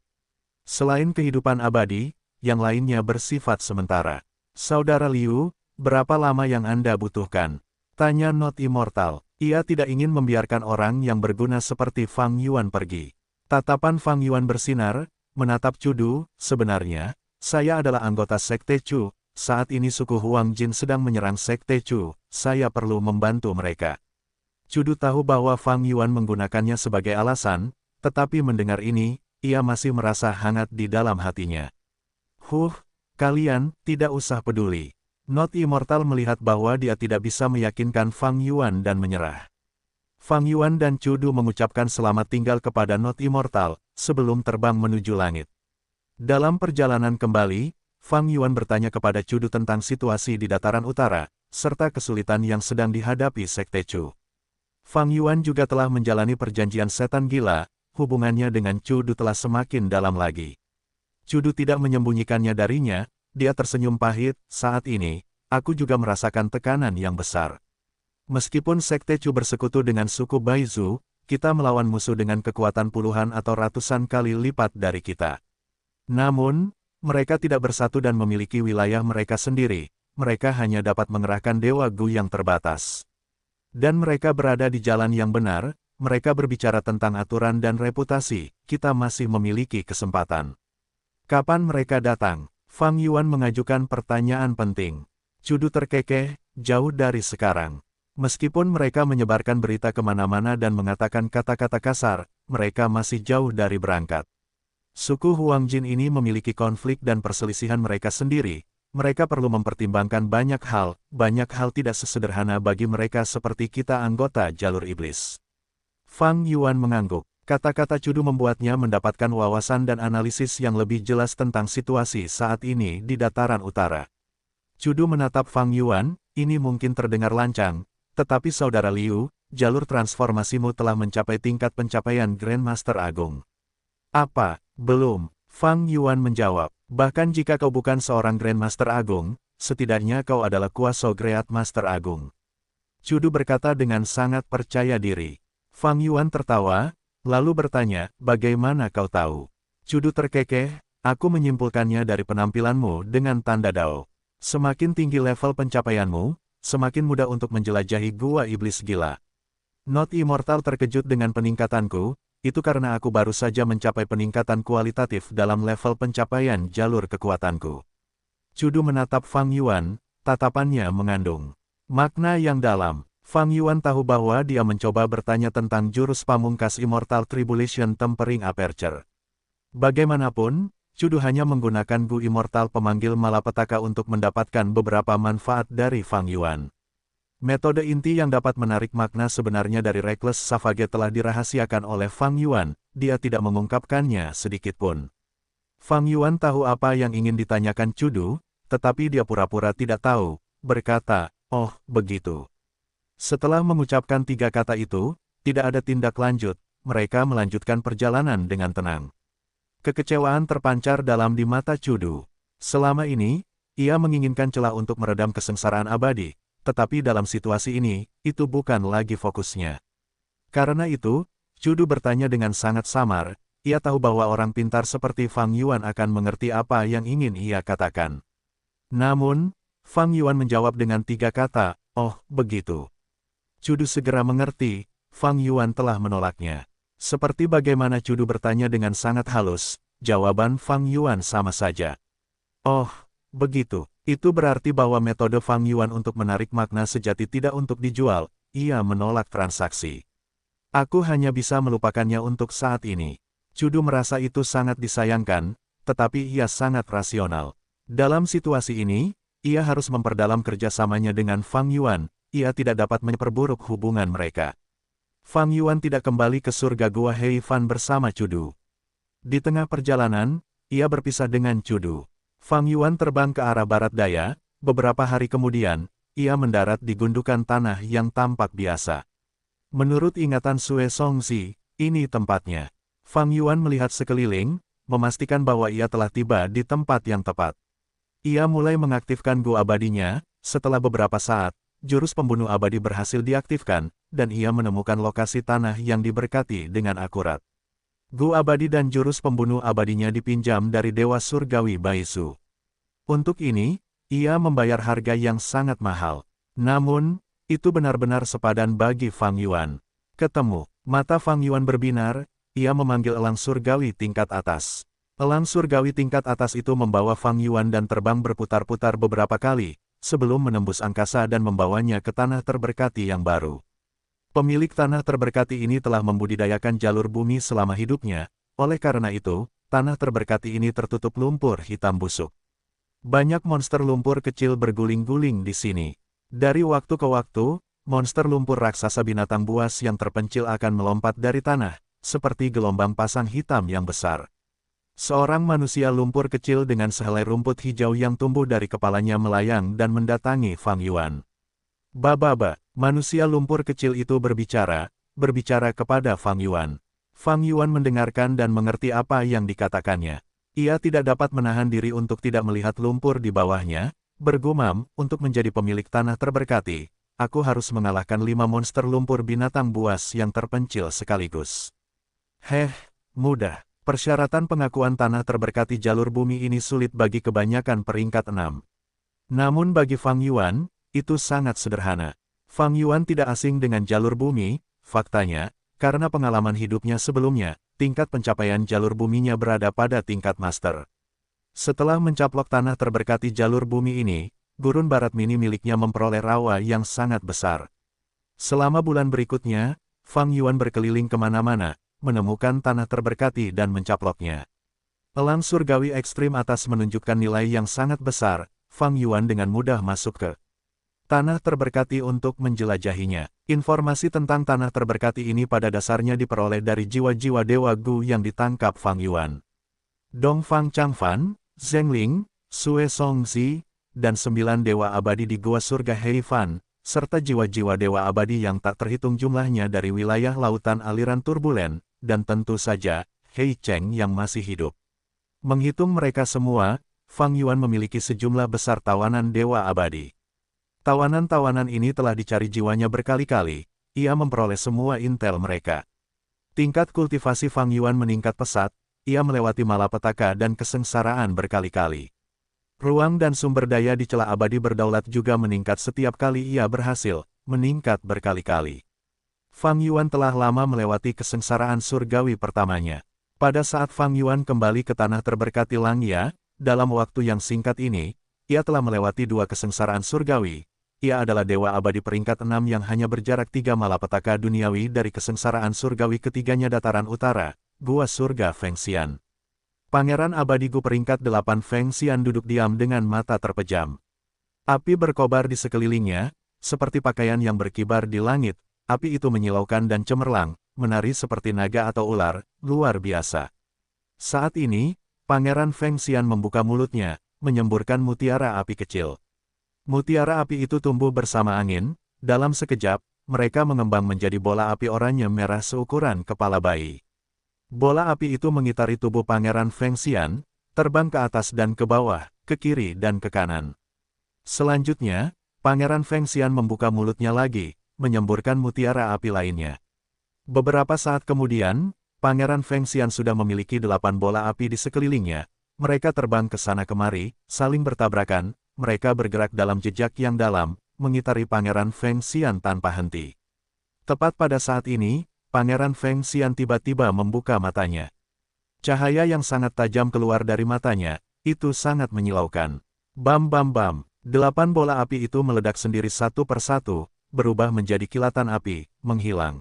Selain kehidupan abadi, yang lainnya bersifat sementara. Saudara Liu, berapa lama yang Anda butuhkan? Tanya Not Immortal. Ia tidak ingin membiarkan orang yang berguna seperti Fang Yuan pergi. Tatapan Fang Yuan bersinar, menatap Cudu. Sebenarnya, saya adalah anggota Sekte Chu. Saat ini suku Huang Jin sedang menyerang Sekte Chu. Saya perlu membantu mereka. Cudu tahu bahwa Fang Yuan menggunakannya sebagai alasan, tetapi mendengar ini, ia masih merasa hangat di dalam hatinya. Kalian tidak usah peduli. Not Immortal melihat bahwa dia tidak bisa meyakinkan Fang Yuan dan menyerah. Fang Yuan dan Cudu mengucapkan selamat tinggal kepada Not Immortal, sebelum terbang menuju langit. Dalam perjalanan kembali, Fang Yuan bertanya kepada Cudu tentang situasi di dataran utara, serta kesulitan yang sedang dihadapi Sekte Chu. Fang Yuan juga telah menjalani perjanjian setan gila, hubungannya dengan Cudu telah semakin dalam lagi. Cudu tidak menyembunyikannya darinya, dia tersenyum pahit. Saat ini, aku juga merasakan tekanan yang besar. Meskipun Sekte Chu bersekutu dengan suku Baizu, kita melawan musuh dengan kekuatan puluhan atau ratusan kali lipat dari kita. Namun, mereka tidak bersatu dan memiliki wilayah mereka sendiri, mereka hanya dapat mengerahkan Dewa Gu yang terbatas. Dan mereka berada di jalan yang benar, mereka berbicara tentang aturan dan reputasi, kita masih memiliki kesempatan. Kapan mereka datang? Fang Yuan mengajukan pertanyaan penting. Cudu terkekeh, jauh dari sekarang. Meskipun mereka menyebarkan berita kemana-mana dan mengatakan kata-kata kasar, mereka masih jauh dari berangkat. Suku Huang Jin ini memiliki konflik dan perselisihan mereka sendiri. Mereka perlu mempertimbangkan banyak hal tidak sesederhana bagi mereka seperti kita anggota jalur iblis. Fang Yuan mengangguk. Kata-kata Cudu membuatnya mendapatkan wawasan dan analisis yang lebih jelas tentang situasi saat ini di dataran utara. Cudu menatap Fang Yuan, ini mungkin terdengar lancang, tetapi saudara Liu, jalur transformasimu telah mencapai tingkat pencapaian Grandmaster Agung. Apa? Belum, Fang Yuan menjawab. Bahkan jika kau bukan seorang Grandmaster Agung, setidaknya kau adalah kuasa Great Master Agung. Cudu berkata dengan sangat percaya diri. Fang Yuan tertawa, lalu bertanya, bagaimana kau tahu? Cudu terkekeh, aku menyimpulkannya dari penampilanmu dengan tanda dao. Semakin tinggi level pencapaianmu, semakin mudah untuk menjelajahi gua iblis gila. Not Immortal terkejut dengan peningkatanku, itu karena aku baru saja mencapai peningkatan kualitatif dalam level pencapaian jalur kekuatanku. Cudu menatap Fang Yuan, tatapannya mengandung makna yang dalam. Fang Yuan tahu bahwa dia mencoba bertanya tentang jurus pamungkas Immortal Tribulation Tempering Aperture. Bagaimanapun, Cudu hanya menggunakan Gu Immortal pemanggil malapetaka untuk mendapatkan beberapa manfaat dari Fang Yuan. Metode inti yang dapat menarik makna sebenarnya dari Reckless Savage telah dirahasiakan oleh Fang Yuan, dia tidak mengungkapkannya sedikitpun. Fang Yuan tahu apa yang ingin ditanyakan Cudu, tetapi dia pura-pura tidak tahu, berkata, oh, begitu. Setelah mengucapkan 3 kata itu, tidak ada tindak lanjut, mereka melanjutkan perjalanan dengan tenang. Kekecewaan terpancar dalam di mata Cudu. Selama ini, ia menginginkan celah untuk meredam kesengsaraan abadi, tetapi dalam situasi ini, itu bukan lagi fokusnya. Karena itu, Cudu bertanya dengan sangat samar, ia tahu bahwa orang pintar seperti Fang Yuan akan mengerti apa yang ingin ia katakan. Namun, Fang Yuan menjawab dengan 3 kata, oh, begitu. Cudu segera mengerti, Fang Yuan telah menolaknya. Seperti bagaimana Cudu bertanya dengan sangat halus, jawaban Fang Yuan sama saja. Oh, begitu. Itu berarti bahwa metode Fang Yuan untuk menarik makna sejati tidak untuk dijual, ia menolak transaksi. Aku hanya bisa melupakannya untuk saat ini. Cudu merasa itu sangat disayangkan, tetapi ia sangat rasional. Dalam situasi ini, ia harus memperdalam kerjasamanya dengan Fang Yuan, ia tidak dapat memperburuk hubungan mereka. Fang Yuan tidak kembali ke surga Gua Hei Fan bersama Cudu. Di tengah perjalanan, ia berpisah dengan Cudu. Fang Yuan terbang ke arah barat daya, beberapa hari kemudian, ia mendarat di gundukan tanah yang tampak biasa. Menurut ingatan Sue Songzi, ini tempatnya. Fang Yuan melihat sekeliling, memastikan bahwa ia telah tiba di tempat yang tepat. Ia mulai mengaktifkan Gu abadinya, setelah beberapa saat, jurus pembunuh abadi berhasil diaktifkan, dan ia menemukan lokasi tanah yang diberkati dengan akurat. Gu abadi dan jurus pembunuh abadinya dipinjam dari Dewa Surgawi Baisu. Untuk ini, ia membayar harga yang sangat mahal. Namun, Itu benar-benar sepadan bagi Fang Yuan. Ketemu, mata Fang Yuan berbinar, ia memanggil elang surgawi tingkat atas. Elang surgawi tingkat atas itu membawa Fang Yuan dan terbang berputar-putar beberapa kali, sebelum menembus angkasa dan membawanya ke tanah terberkati yang baru. Pemilik tanah terberkati ini telah membudidayakan jalur bumi selama hidupnya, oleh karena itu, tanah terberkati ini tertutup lumpur hitam busuk. Banyak monster lumpur kecil berguling-guling di sini. Dari waktu ke waktu, monster lumpur raksasa binatang buas yang terpencil akan melompat dari tanah, seperti gelombang pasang hitam yang besar. Seorang manusia lumpur kecil dengan sehelai rumput hijau yang tumbuh dari kepalanya melayang dan mendatangi Fang Yuan. Baba, manusia lumpur kecil itu berbicara kepada Fang Yuan. Fang Yuan mendengarkan dan mengerti apa yang dikatakannya. Ia tidak dapat menahan diri untuk tidak melihat lumpur di bawahnya, bergumam, untuk menjadi pemilik tanah terberkati, aku harus mengalahkan 5 monster lumpur binatang buas yang terpencil sekaligus. Mudah. Persyaratan pengakuan tanah terberkati jalur bumi ini sulit bagi kebanyakan peringkat 6. Namun bagi Fang Yuan, itu sangat sederhana. Fang Yuan tidak asing dengan jalur bumi, faktanya, karena pengalaman hidupnya sebelumnya, tingkat pencapaian jalur buminya berada pada tingkat master. Setelah mencaplok tanah terberkati jalur bumi ini, gurun barat mini miliknya memperoleh rawa yang sangat besar. Selama bulan berikutnya, Fang Yuan berkeliling kemana-mana, menemukan tanah terberkati dan mencaploknya. Elang surgawi ekstrim atas menunjukkan nilai yang sangat besar, Fang Yuan dengan mudah masuk ke tanah terberkati untuk menjelajahinya. Informasi tentang tanah terberkati ini pada dasarnya diperoleh dari jiwa-jiwa Dewa Gu yang ditangkap Fang Yuan. Dongfang Changfan, Zhengling, Sue Songzi, dan 9 dewa abadi di Gua Surga Heifan, serta jiwa-jiwa dewa abadi yang tak terhitung jumlahnya dari wilayah lautan aliran turbulen, dan tentu saja, Hei Cheng yang masih hidup. Menghitung mereka semua, Fang Yuan memiliki sejumlah besar tawanan dewa abadi. Tawanan-tawanan ini telah dicari jiwanya berkali-kali, ia memperoleh semua intel mereka. Tingkat kultivasi Fang Yuan meningkat pesat, ia melewati malapetaka dan kesengsaraan berkali-kali. Ruang dan sumber daya di celah abadi berdaulat juga meningkat setiap kali ia berhasil, meningkat berkali-kali. Fang Yuan telah lama melewati kesengsaraan surgawi pertamanya. Pada saat Fang Yuan kembali ke tanah terberkati Langya, dalam waktu yang singkat ini, ia telah melewati 2 kesengsaraan surgawi. Ia adalah dewa abadi peringkat 6 yang hanya berjarak 3 malapetaka duniawi dari kesengsaraan surgawi ketiganya dataran utara, Gua Surga Feng Xian. Pangeran abadi Gu peringkat 8 Feng Xian duduk diam dengan mata terpejam. Api berkobar di sekelilingnya, seperti pakaian yang berkibar di langit. Api itu menyilaukan dan cemerlang, menari seperti naga atau ular, luar biasa. Saat ini, Pangeran Feng Xian membuka mulutnya, menyemburkan mutiara api kecil. Mutiara api itu tumbuh bersama angin, dalam sekejap, mereka mengembang menjadi bola api oranye merah seukuran kepala bayi. Bola api itu mengitari tubuh Pangeran Feng Xian, terbang ke atas dan ke bawah, ke kiri dan ke kanan. Selanjutnya, Pangeran Feng Xian membuka mulutnya lagi, menyemburkan mutiara api lainnya. Beberapa saat kemudian, Pangeran Feng Xian sudah memiliki 8 bola api di sekelilingnya. Mereka terbang ke sana kemari, saling bertabrakan, mereka bergerak dalam jejak yang dalam, mengitari Pangeran Feng Xian tanpa henti. Tepat pada saat ini, Pangeran Feng Xian tiba-tiba membuka matanya. Cahaya yang sangat tajam keluar dari matanya, itu sangat menyilaukan. Bam bam bam, 8 bola api itu meledak sendiri satu persatu, berubah menjadi kilatan api, menghilang.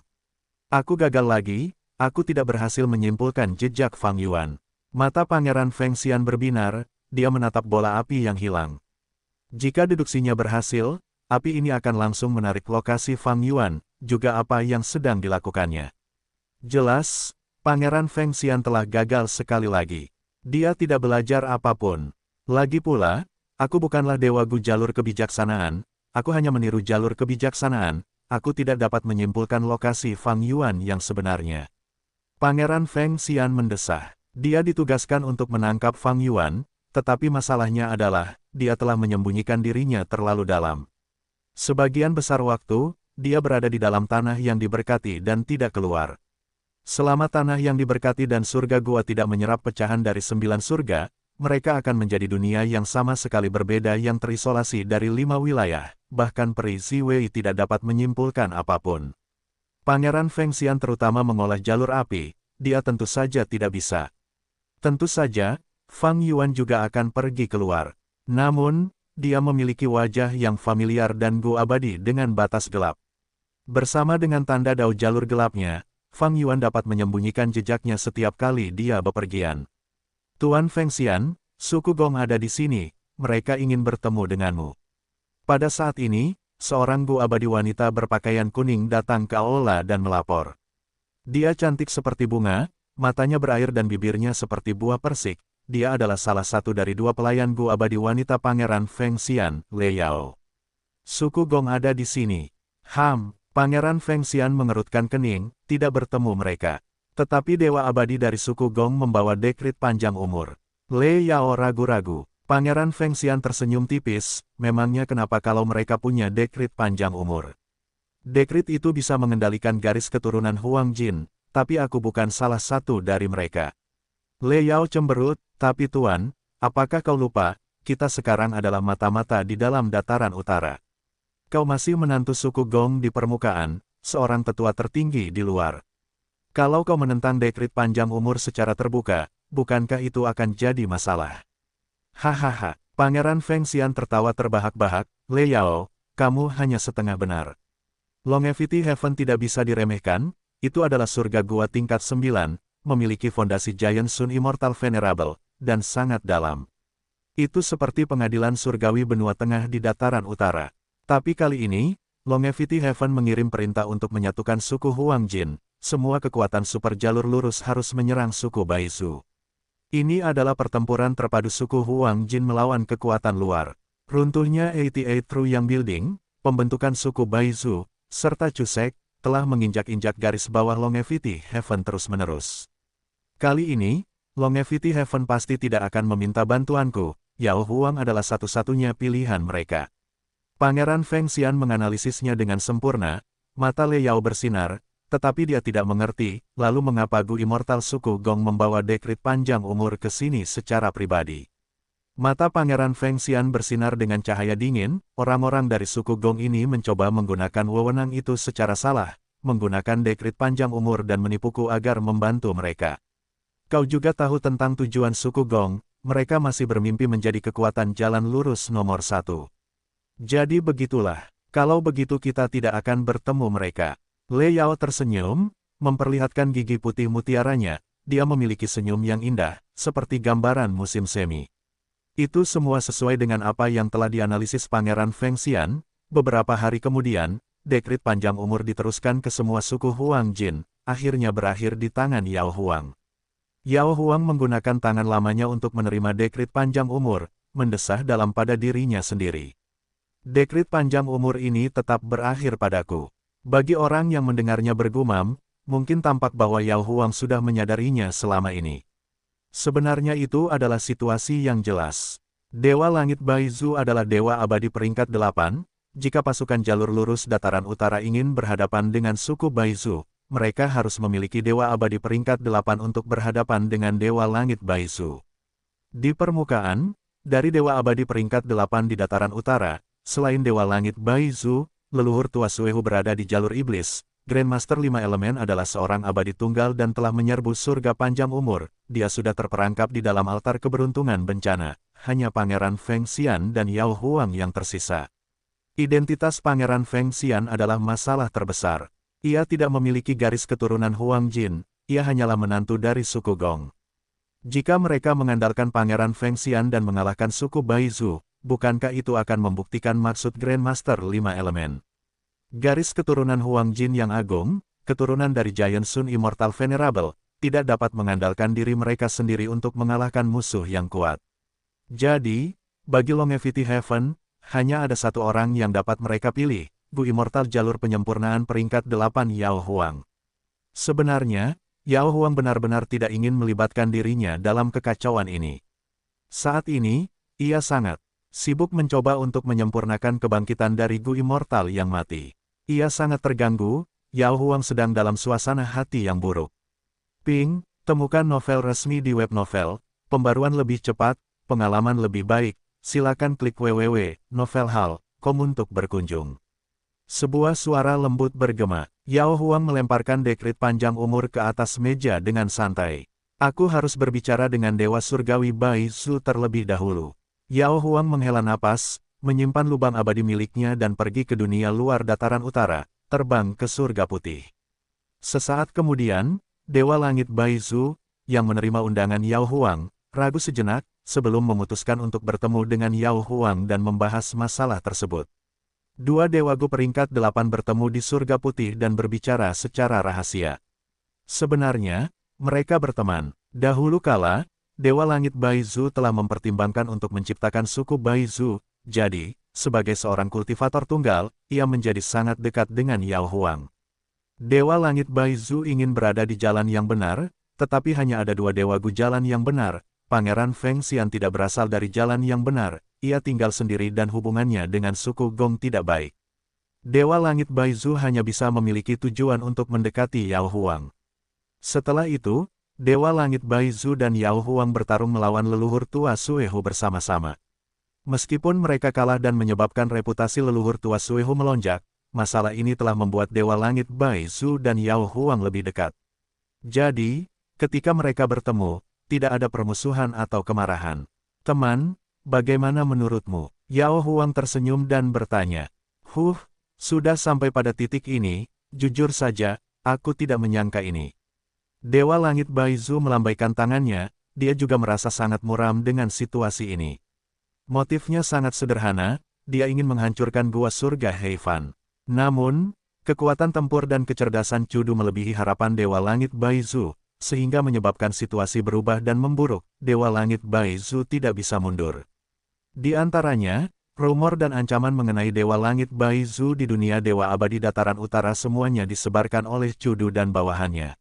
Aku gagal lagi, aku tidak berhasil menyimpulkan jejak Fang Yuan. Mata Pangeran Feng Xian berbinar, dia menatap bola api yang hilang. Jika deduksinya berhasil, api ini akan langsung menarik lokasi Fang Yuan, juga apa yang sedang dilakukannya. Jelas, Pangeran Feng Xian telah gagal sekali lagi. Dia tidak belajar apapun. Lagi pula, aku bukanlah dewa Gu jalur kebijaksanaan, aku hanya meniru jalur kebijaksanaan, aku tidak dapat menyimpulkan lokasi Fang Yuan yang sebenarnya. Pangeran Feng Xian mendesah. Dia ditugaskan untuk menangkap Fang Yuan, tetapi masalahnya adalah, dia telah menyembunyikan dirinya terlalu dalam. Sebagian besar waktu, dia berada di dalam tanah yang diberkati dan tidak keluar. Selama tanah yang diberkati dan surga gua tidak menyerap pecahan dari 9 surga, mereka akan menjadi dunia yang sama sekali berbeda yang terisolasi dari 5 wilayah, bahkan peri Ziwei tidak dapat menyimpulkan apapun. Pangeran Feng Xian terutama mengolah jalur api, dia tentu saja tidak bisa. Tentu saja, Fang Yuan juga akan pergi keluar. Namun, dia memiliki wajah yang familiar dan gu abadi dengan batas gelap. Bersama dengan tanda dao jalur gelapnya, Fang Yuan dapat menyembunyikan jejaknya setiap kali dia bepergian. Tuan Feng Xian, suku Gong ada di sini, mereka ingin bertemu denganmu. Pada saat ini, seorang gu abadi wanita berpakaian kuning datang ke aula dan melapor. Dia cantik seperti bunga, matanya berair dan bibirnya seperti buah persik. Dia adalah salah satu dari dua pelayan gu abadi wanita Pangeran Feng Xian, Lei Yao. Suku Gong ada di sini. Pangeran Feng Xian mengerutkan kening, tidak bertemu mereka. Tetapi Dewa Abadi dari suku Gong membawa dekrit panjang umur. Lei Yao ragu-ragu. Pangeran Feng Xian tersenyum tipis, memangnya kenapa kalau mereka punya dekrit panjang umur? Dekrit itu bisa mengendalikan garis keturunan Huang Jin, tapi aku bukan salah satu dari mereka. Lei Yao cemberut, tapi Tuan, apakah kau lupa, kita sekarang adalah mata-mata di dalam dataran utara. Kau masih menantu suku Gong di permukaan, seorang tetua tertinggi di luar. Kalau kau menentang dekrit panjang umur secara terbuka, bukankah itu akan jadi masalah? Hahaha, Pangeran Feng Xian tertawa terbahak-bahak, Lei Yao, kamu hanya setengah benar. Longevity Heaven tidak bisa diremehkan, itu adalah surga gua tingkat 9, memiliki fondasi Giant Sun Immortal Venerable, dan sangat dalam. Itu seperti pengadilan surgawi benua tengah di dataran utara. Tapi kali ini, Longevity Heaven mengirim perintah untuk menyatukan suku Huang Jin, semua kekuatan super jalur lurus harus menyerang suku Baizu. Ini adalah pertempuran terpadu suku Huang Jin melawan kekuatan luar. Runtuhnya 88 True Yang Building, pembentukan suku Baizu, serta Chusek, telah menginjak-injak garis bawah Longevity Heaven terus-menerus. Kali ini, Longevity Heaven pasti tidak akan meminta bantuanku, Yao Huang adalah satu-satunya pilihan mereka. Pangeran Feng Xian menganalisisnya dengan sempurna, mata Lei Yao bersinar, tetapi dia tidak mengerti, lalu mengapa Gu Immortal suku Gong membawa dekrit panjang umur ke sini secara pribadi. Mata Pangeran Feng Xian bersinar dengan cahaya dingin, orang-orang dari suku Gong ini mencoba menggunakan wewenang itu secara salah, menggunakan dekrit panjang umur dan menipuku agar membantu mereka. Kau juga tahu tentang tujuan suku Gong, mereka masih bermimpi menjadi kekuatan jalan lurus nomor 1. Jadi begitulah, kalau begitu kita tidak akan bertemu mereka. Lei Yao tersenyum, memperlihatkan gigi putih mutiaranya, dia memiliki senyum yang indah, seperti gambaran musim semi. Itu semua sesuai dengan apa yang telah dianalisis Pangeran Feng Xian. Beberapa hari kemudian, dekrit panjang umur diteruskan ke semua suku Huang Jin, akhirnya berakhir di tangan Yao Huang. Yao Huang menggunakan tangan lamanya untuk menerima dekrit panjang umur, mendesah dalam pada dirinya sendiri. Dekrit panjang umur ini tetap berakhir padaku. Bagi orang yang mendengarnya bergumam, mungkin tampak bahwa Yao Huang sudah menyadarinya selama ini. Sebenarnya itu adalah situasi yang jelas. Dewa Langit Baizu adalah dewa abadi peringkat 8, jika pasukan jalur lurus dataran utara ingin berhadapan dengan suku Baizu, mereka harus memiliki dewa abadi peringkat 8 untuk berhadapan dengan dewa Langit Baizu. Di permukaan, dari dewa abadi peringkat 8 di dataran utara, selain dewa Langit Baizu, leluhur tua Suehu berada di jalur iblis. Grandmaster 5 elemen adalah seorang abadi tunggal dan telah menyerbu surga panjang umur. Dia sudah terperangkap di dalam altar keberuntungan bencana. Hanya Pangeran Feng Xian dan Yao Huang yang tersisa. Identitas Pangeran Feng Xian adalah masalah terbesar. Ia tidak memiliki garis keturunan Huang Jin, ia hanyalah menantu dari suku Gong. Jika mereka mengandalkan Pangeran Feng Xian dan mengalahkan suku Baizu, bukankah itu akan membuktikan maksud Grandmaster 5 elemen? Garis keturunan Huang Jin yang agung, keturunan dari Giant Sun Immortal Venerable, tidak dapat mengandalkan diri mereka sendiri untuk mengalahkan musuh yang kuat. Jadi, bagi Longevity Heaven, hanya ada satu orang yang dapat mereka pilih, Gu Immortal jalur penyempurnaan peringkat 8 Yao Huang. Sebenarnya, Yao Huang benar-benar tidak ingin melibatkan dirinya dalam kekacauan ini. Saat ini, ia sangat sibuk mencoba untuk menyempurnakan kebangkitan dari Gu Immortal yang mati. Ia sangat terganggu, Yao Huang sedang dalam suasana hati yang buruk. Ping, temukan novel resmi di web novel, pembaruan lebih cepat, pengalaman lebih baik, silakan klik www.novelhal. kom untuk berkunjung. Sebuah suara lembut bergema. Yao Huang melemparkan dekrit panjang umur ke atas meja dengan santai. Aku harus berbicara dengan Dewa Surgawi Bai Zhu terlebih dahulu. Yao Huang menghela napas, menyimpan lubang abadi miliknya dan pergi ke dunia luar dataran utara, terbang ke surga putih. Sesaat kemudian, Dewa Langit Bai Zhu, yang menerima undangan Yao Huang, ragu sejenak, sebelum memutuskan untuk bertemu dengan Yao Huang dan membahas masalah tersebut. Dua dewagu peringkat 8 bertemu di surga putih dan berbicara secara rahasia. Sebenarnya, mereka berteman. Dahulu kala, Dewa Langit Bai Zhu telah mempertimbangkan untuk menciptakan suku Bai Zhu, jadi, sebagai seorang kultivator tunggal, ia menjadi sangat dekat dengan Yao Huang. Dewa Langit Bai Zhu ingin berada di jalan yang benar, tetapi hanya ada dua dewagu jalan yang benar. Pangeran Feng Xian tidak berasal dari jalan yang benar, ia tinggal sendiri dan hubungannya dengan suku Gong tidak baik. Dewa Langit Bai Zhu hanya bisa memiliki tujuan untuk mendekati Yao Huang. Setelah itu, Dewa Langit Bai Zhu dan Yao Huang bertarung melawan leluhur tua Suehu bersama-sama. Meskipun mereka kalah dan menyebabkan reputasi leluhur tua Suehu melonjak, masalah ini telah membuat Dewa Langit Bai Zhu dan Yao Huang lebih dekat. Jadi, ketika mereka bertemu, tidak ada permusuhan atau kemarahan. Teman, bagaimana menurutmu? Yao Huang tersenyum dan bertanya. Sudah sampai pada titik ini, jujur saja, aku tidak menyangka ini. Dewa Langit Bai Zhu melambaikan tangannya, dia juga merasa sangat muram dengan situasi ini. Motifnya sangat sederhana, dia ingin menghancurkan gua surga Heifan. Namun, kekuatan tempur dan kecerdasan Cudu melebihi harapan Dewa Langit Bai Zhu, sehingga menyebabkan situasi berubah dan memburuk. Dewa Langit Bai Zhu tidak bisa mundur. Di antaranya, rumor dan ancaman mengenai Dewa Langit Bai Zhu di dunia Dewa Abadi Dataran Utara semuanya disebarkan oleh Cudu dan bawahannya.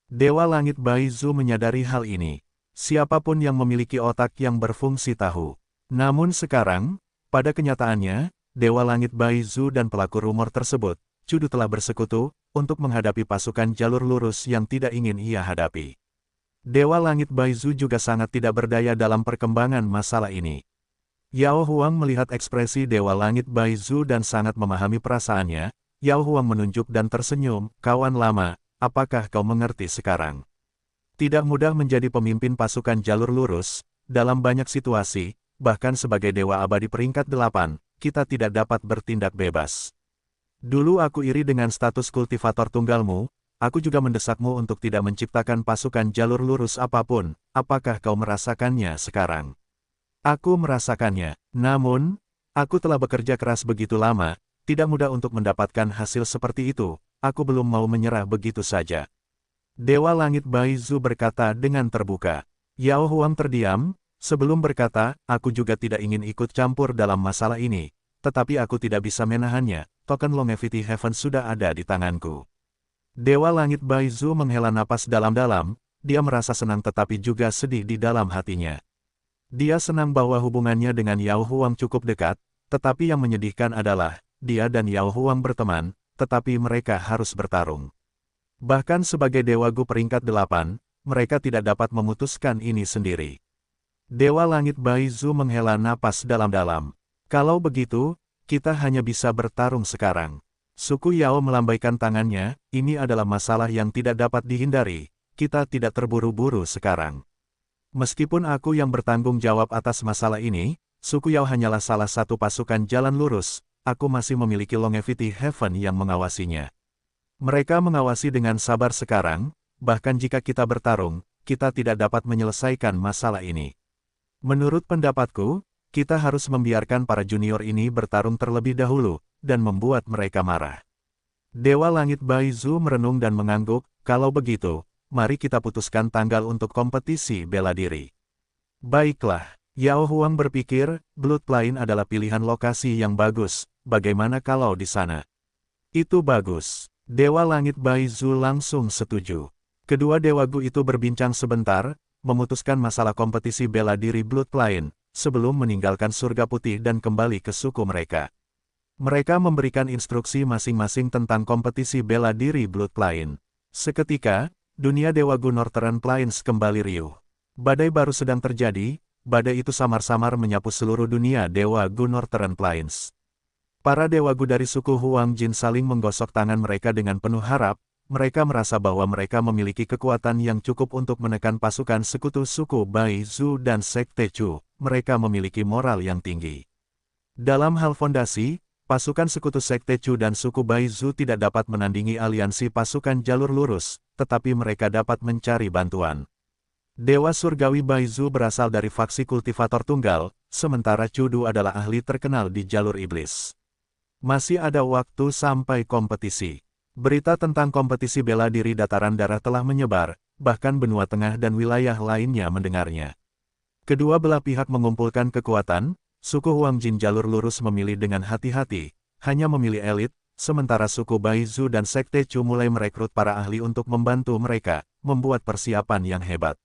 Dewa Langit Bai Zhu menyadari hal ini. Siapapun yang memiliki otak yang berfungsi tahu. Namun sekarang, pada kenyataannya, Dewa Langit Bai Zhu dan pelaku rumor tersebut, Cudu telah bersekutu, untuk menghadapi pasukan jalur lurus yang tidak ingin ia hadapi. Dewa Langit Bai Zhu juga sangat tidak berdaya dalam perkembangan masalah ini. Yao Huang melihat ekspresi Dewa Langit Bai Zhu dan sangat memahami perasaannya. Yao Huang menunjuk dan tersenyum, kawan lama, apakah kau mengerti sekarang? Tidak mudah menjadi pemimpin pasukan jalur lurus, dalam banyak situasi, bahkan sebagai Dewa Abadi peringkat 8, kita tidak dapat bertindak bebas. Dulu aku iri dengan status kultivator tunggalmu, aku juga mendesakmu untuk tidak menciptakan pasukan jalur lurus apapun, apakah kau merasakannya sekarang? Aku merasakannya, namun, aku telah bekerja keras begitu lama, tidak mudah untuk mendapatkan hasil seperti itu, aku belum mau menyerah begitu saja. Dewa Langit Bai Zhu berkata dengan terbuka. Yao Huang terdiam, sebelum berkata, aku juga tidak ingin ikut campur dalam masalah ini, tetapi aku tidak bisa menahannya. Token Longevity Heaven sudah ada di tanganku. Dewa Langit Bai Zhu menghela napas dalam-dalam, dia merasa senang tetapi juga sedih di dalam hatinya. Dia senang bahwa hubungannya dengan Yao Huang cukup dekat, tetapi yang menyedihkan adalah, dia dan Yao Huang berteman, tetapi mereka harus bertarung. Bahkan sebagai Dewagu peringkat 8, mereka tidak dapat memutuskan ini sendiri. Dewa Langit Bai Zhu menghela napas dalam-dalam. Kalau begitu, kita hanya bisa bertarung sekarang. Suku Yao melambaikan tangannya, ini adalah masalah yang tidak dapat dihindari, kita tidak terburu-buru sekarang. Meskipun aku yang bertanggung jawab atas masalah ini, suku Yao hanyalah salah satu pasukan jalan lurus, aku masih memiliki Longevity Heaven yang mengawasinya. Mereka mengawasi dengan sabar sekarang, bahkan jika kita bertarung, kita tidak dapat menyelesaikan masalah ini. Menurut pendapatku, kita harus membiarkan para junior ini bertarung terlebih dahulu, dan membuat mereka marah. Dewa Langit Bai Zhu merenung dan mengangguk, kalau begitu, mari kita putuskan tanggal untuk kompetisi bela diri. Baiklah, Yao Huang berpikir, Bloodline adalah pilihan lokasi yang bagus, bagaimana kalau di sana? Itu bagus. Dewa Langit Bai Zhu langsung setuju. Kedua dewagu itu berbincang sebentar, memutuskan masalah kompetisi bela diri Bloodline, sebelum meninggalkan surga putih dan kembali ke suku mereka. Mereka memberikan instruksi masing-masing tentang kompetisi bela diri Bloodline. Seketika, dunia Dewagu Northern Plains kembali riuh. Badai baru sedang terjadi, badai itu samar-samar menyapu seluruh dunia Dewagu Northern Plains. Para Dewa Gu dari suku Huang Jin saling menggosok tangan mereka dengan penuh harap. Mereka merasa bahwa mereka memiliki kekuatan yang cukup untuk menekan pasukan sekutu suku Bai Zhu dan Sekte Chu. Mereka memiliki moral yang tinggi. Dalam hal fondasi, pasukan sekutu Sekte Chu dan suku Bai Zhu tidak dapat menandingi aliansi pasukan jalur lurus, tetapi mereka dapat mencari bantuan. Dewa Surgawi Bai Zhu berasal dari faksi kultivator tunggal, sementara Chu Du adalah ahli terkenal di jalur iblis. Masih ada waktu sampai kompetisi. Berita tentang kompetisi bela diri dataran darat telah menyebar, bahkan benua tengah dan wilayah lainnya mendengarnya. Kedua belah pihak mengumpulkan kekuatan, suku Huang Jin jalur lurus memilih dengan hati-hati, hanya memilih elit, sementara suku Bai Zhu dan Sekte Chu mulai merekrut para ahli untuk membantu mereka, membuat persiapan yang hebat.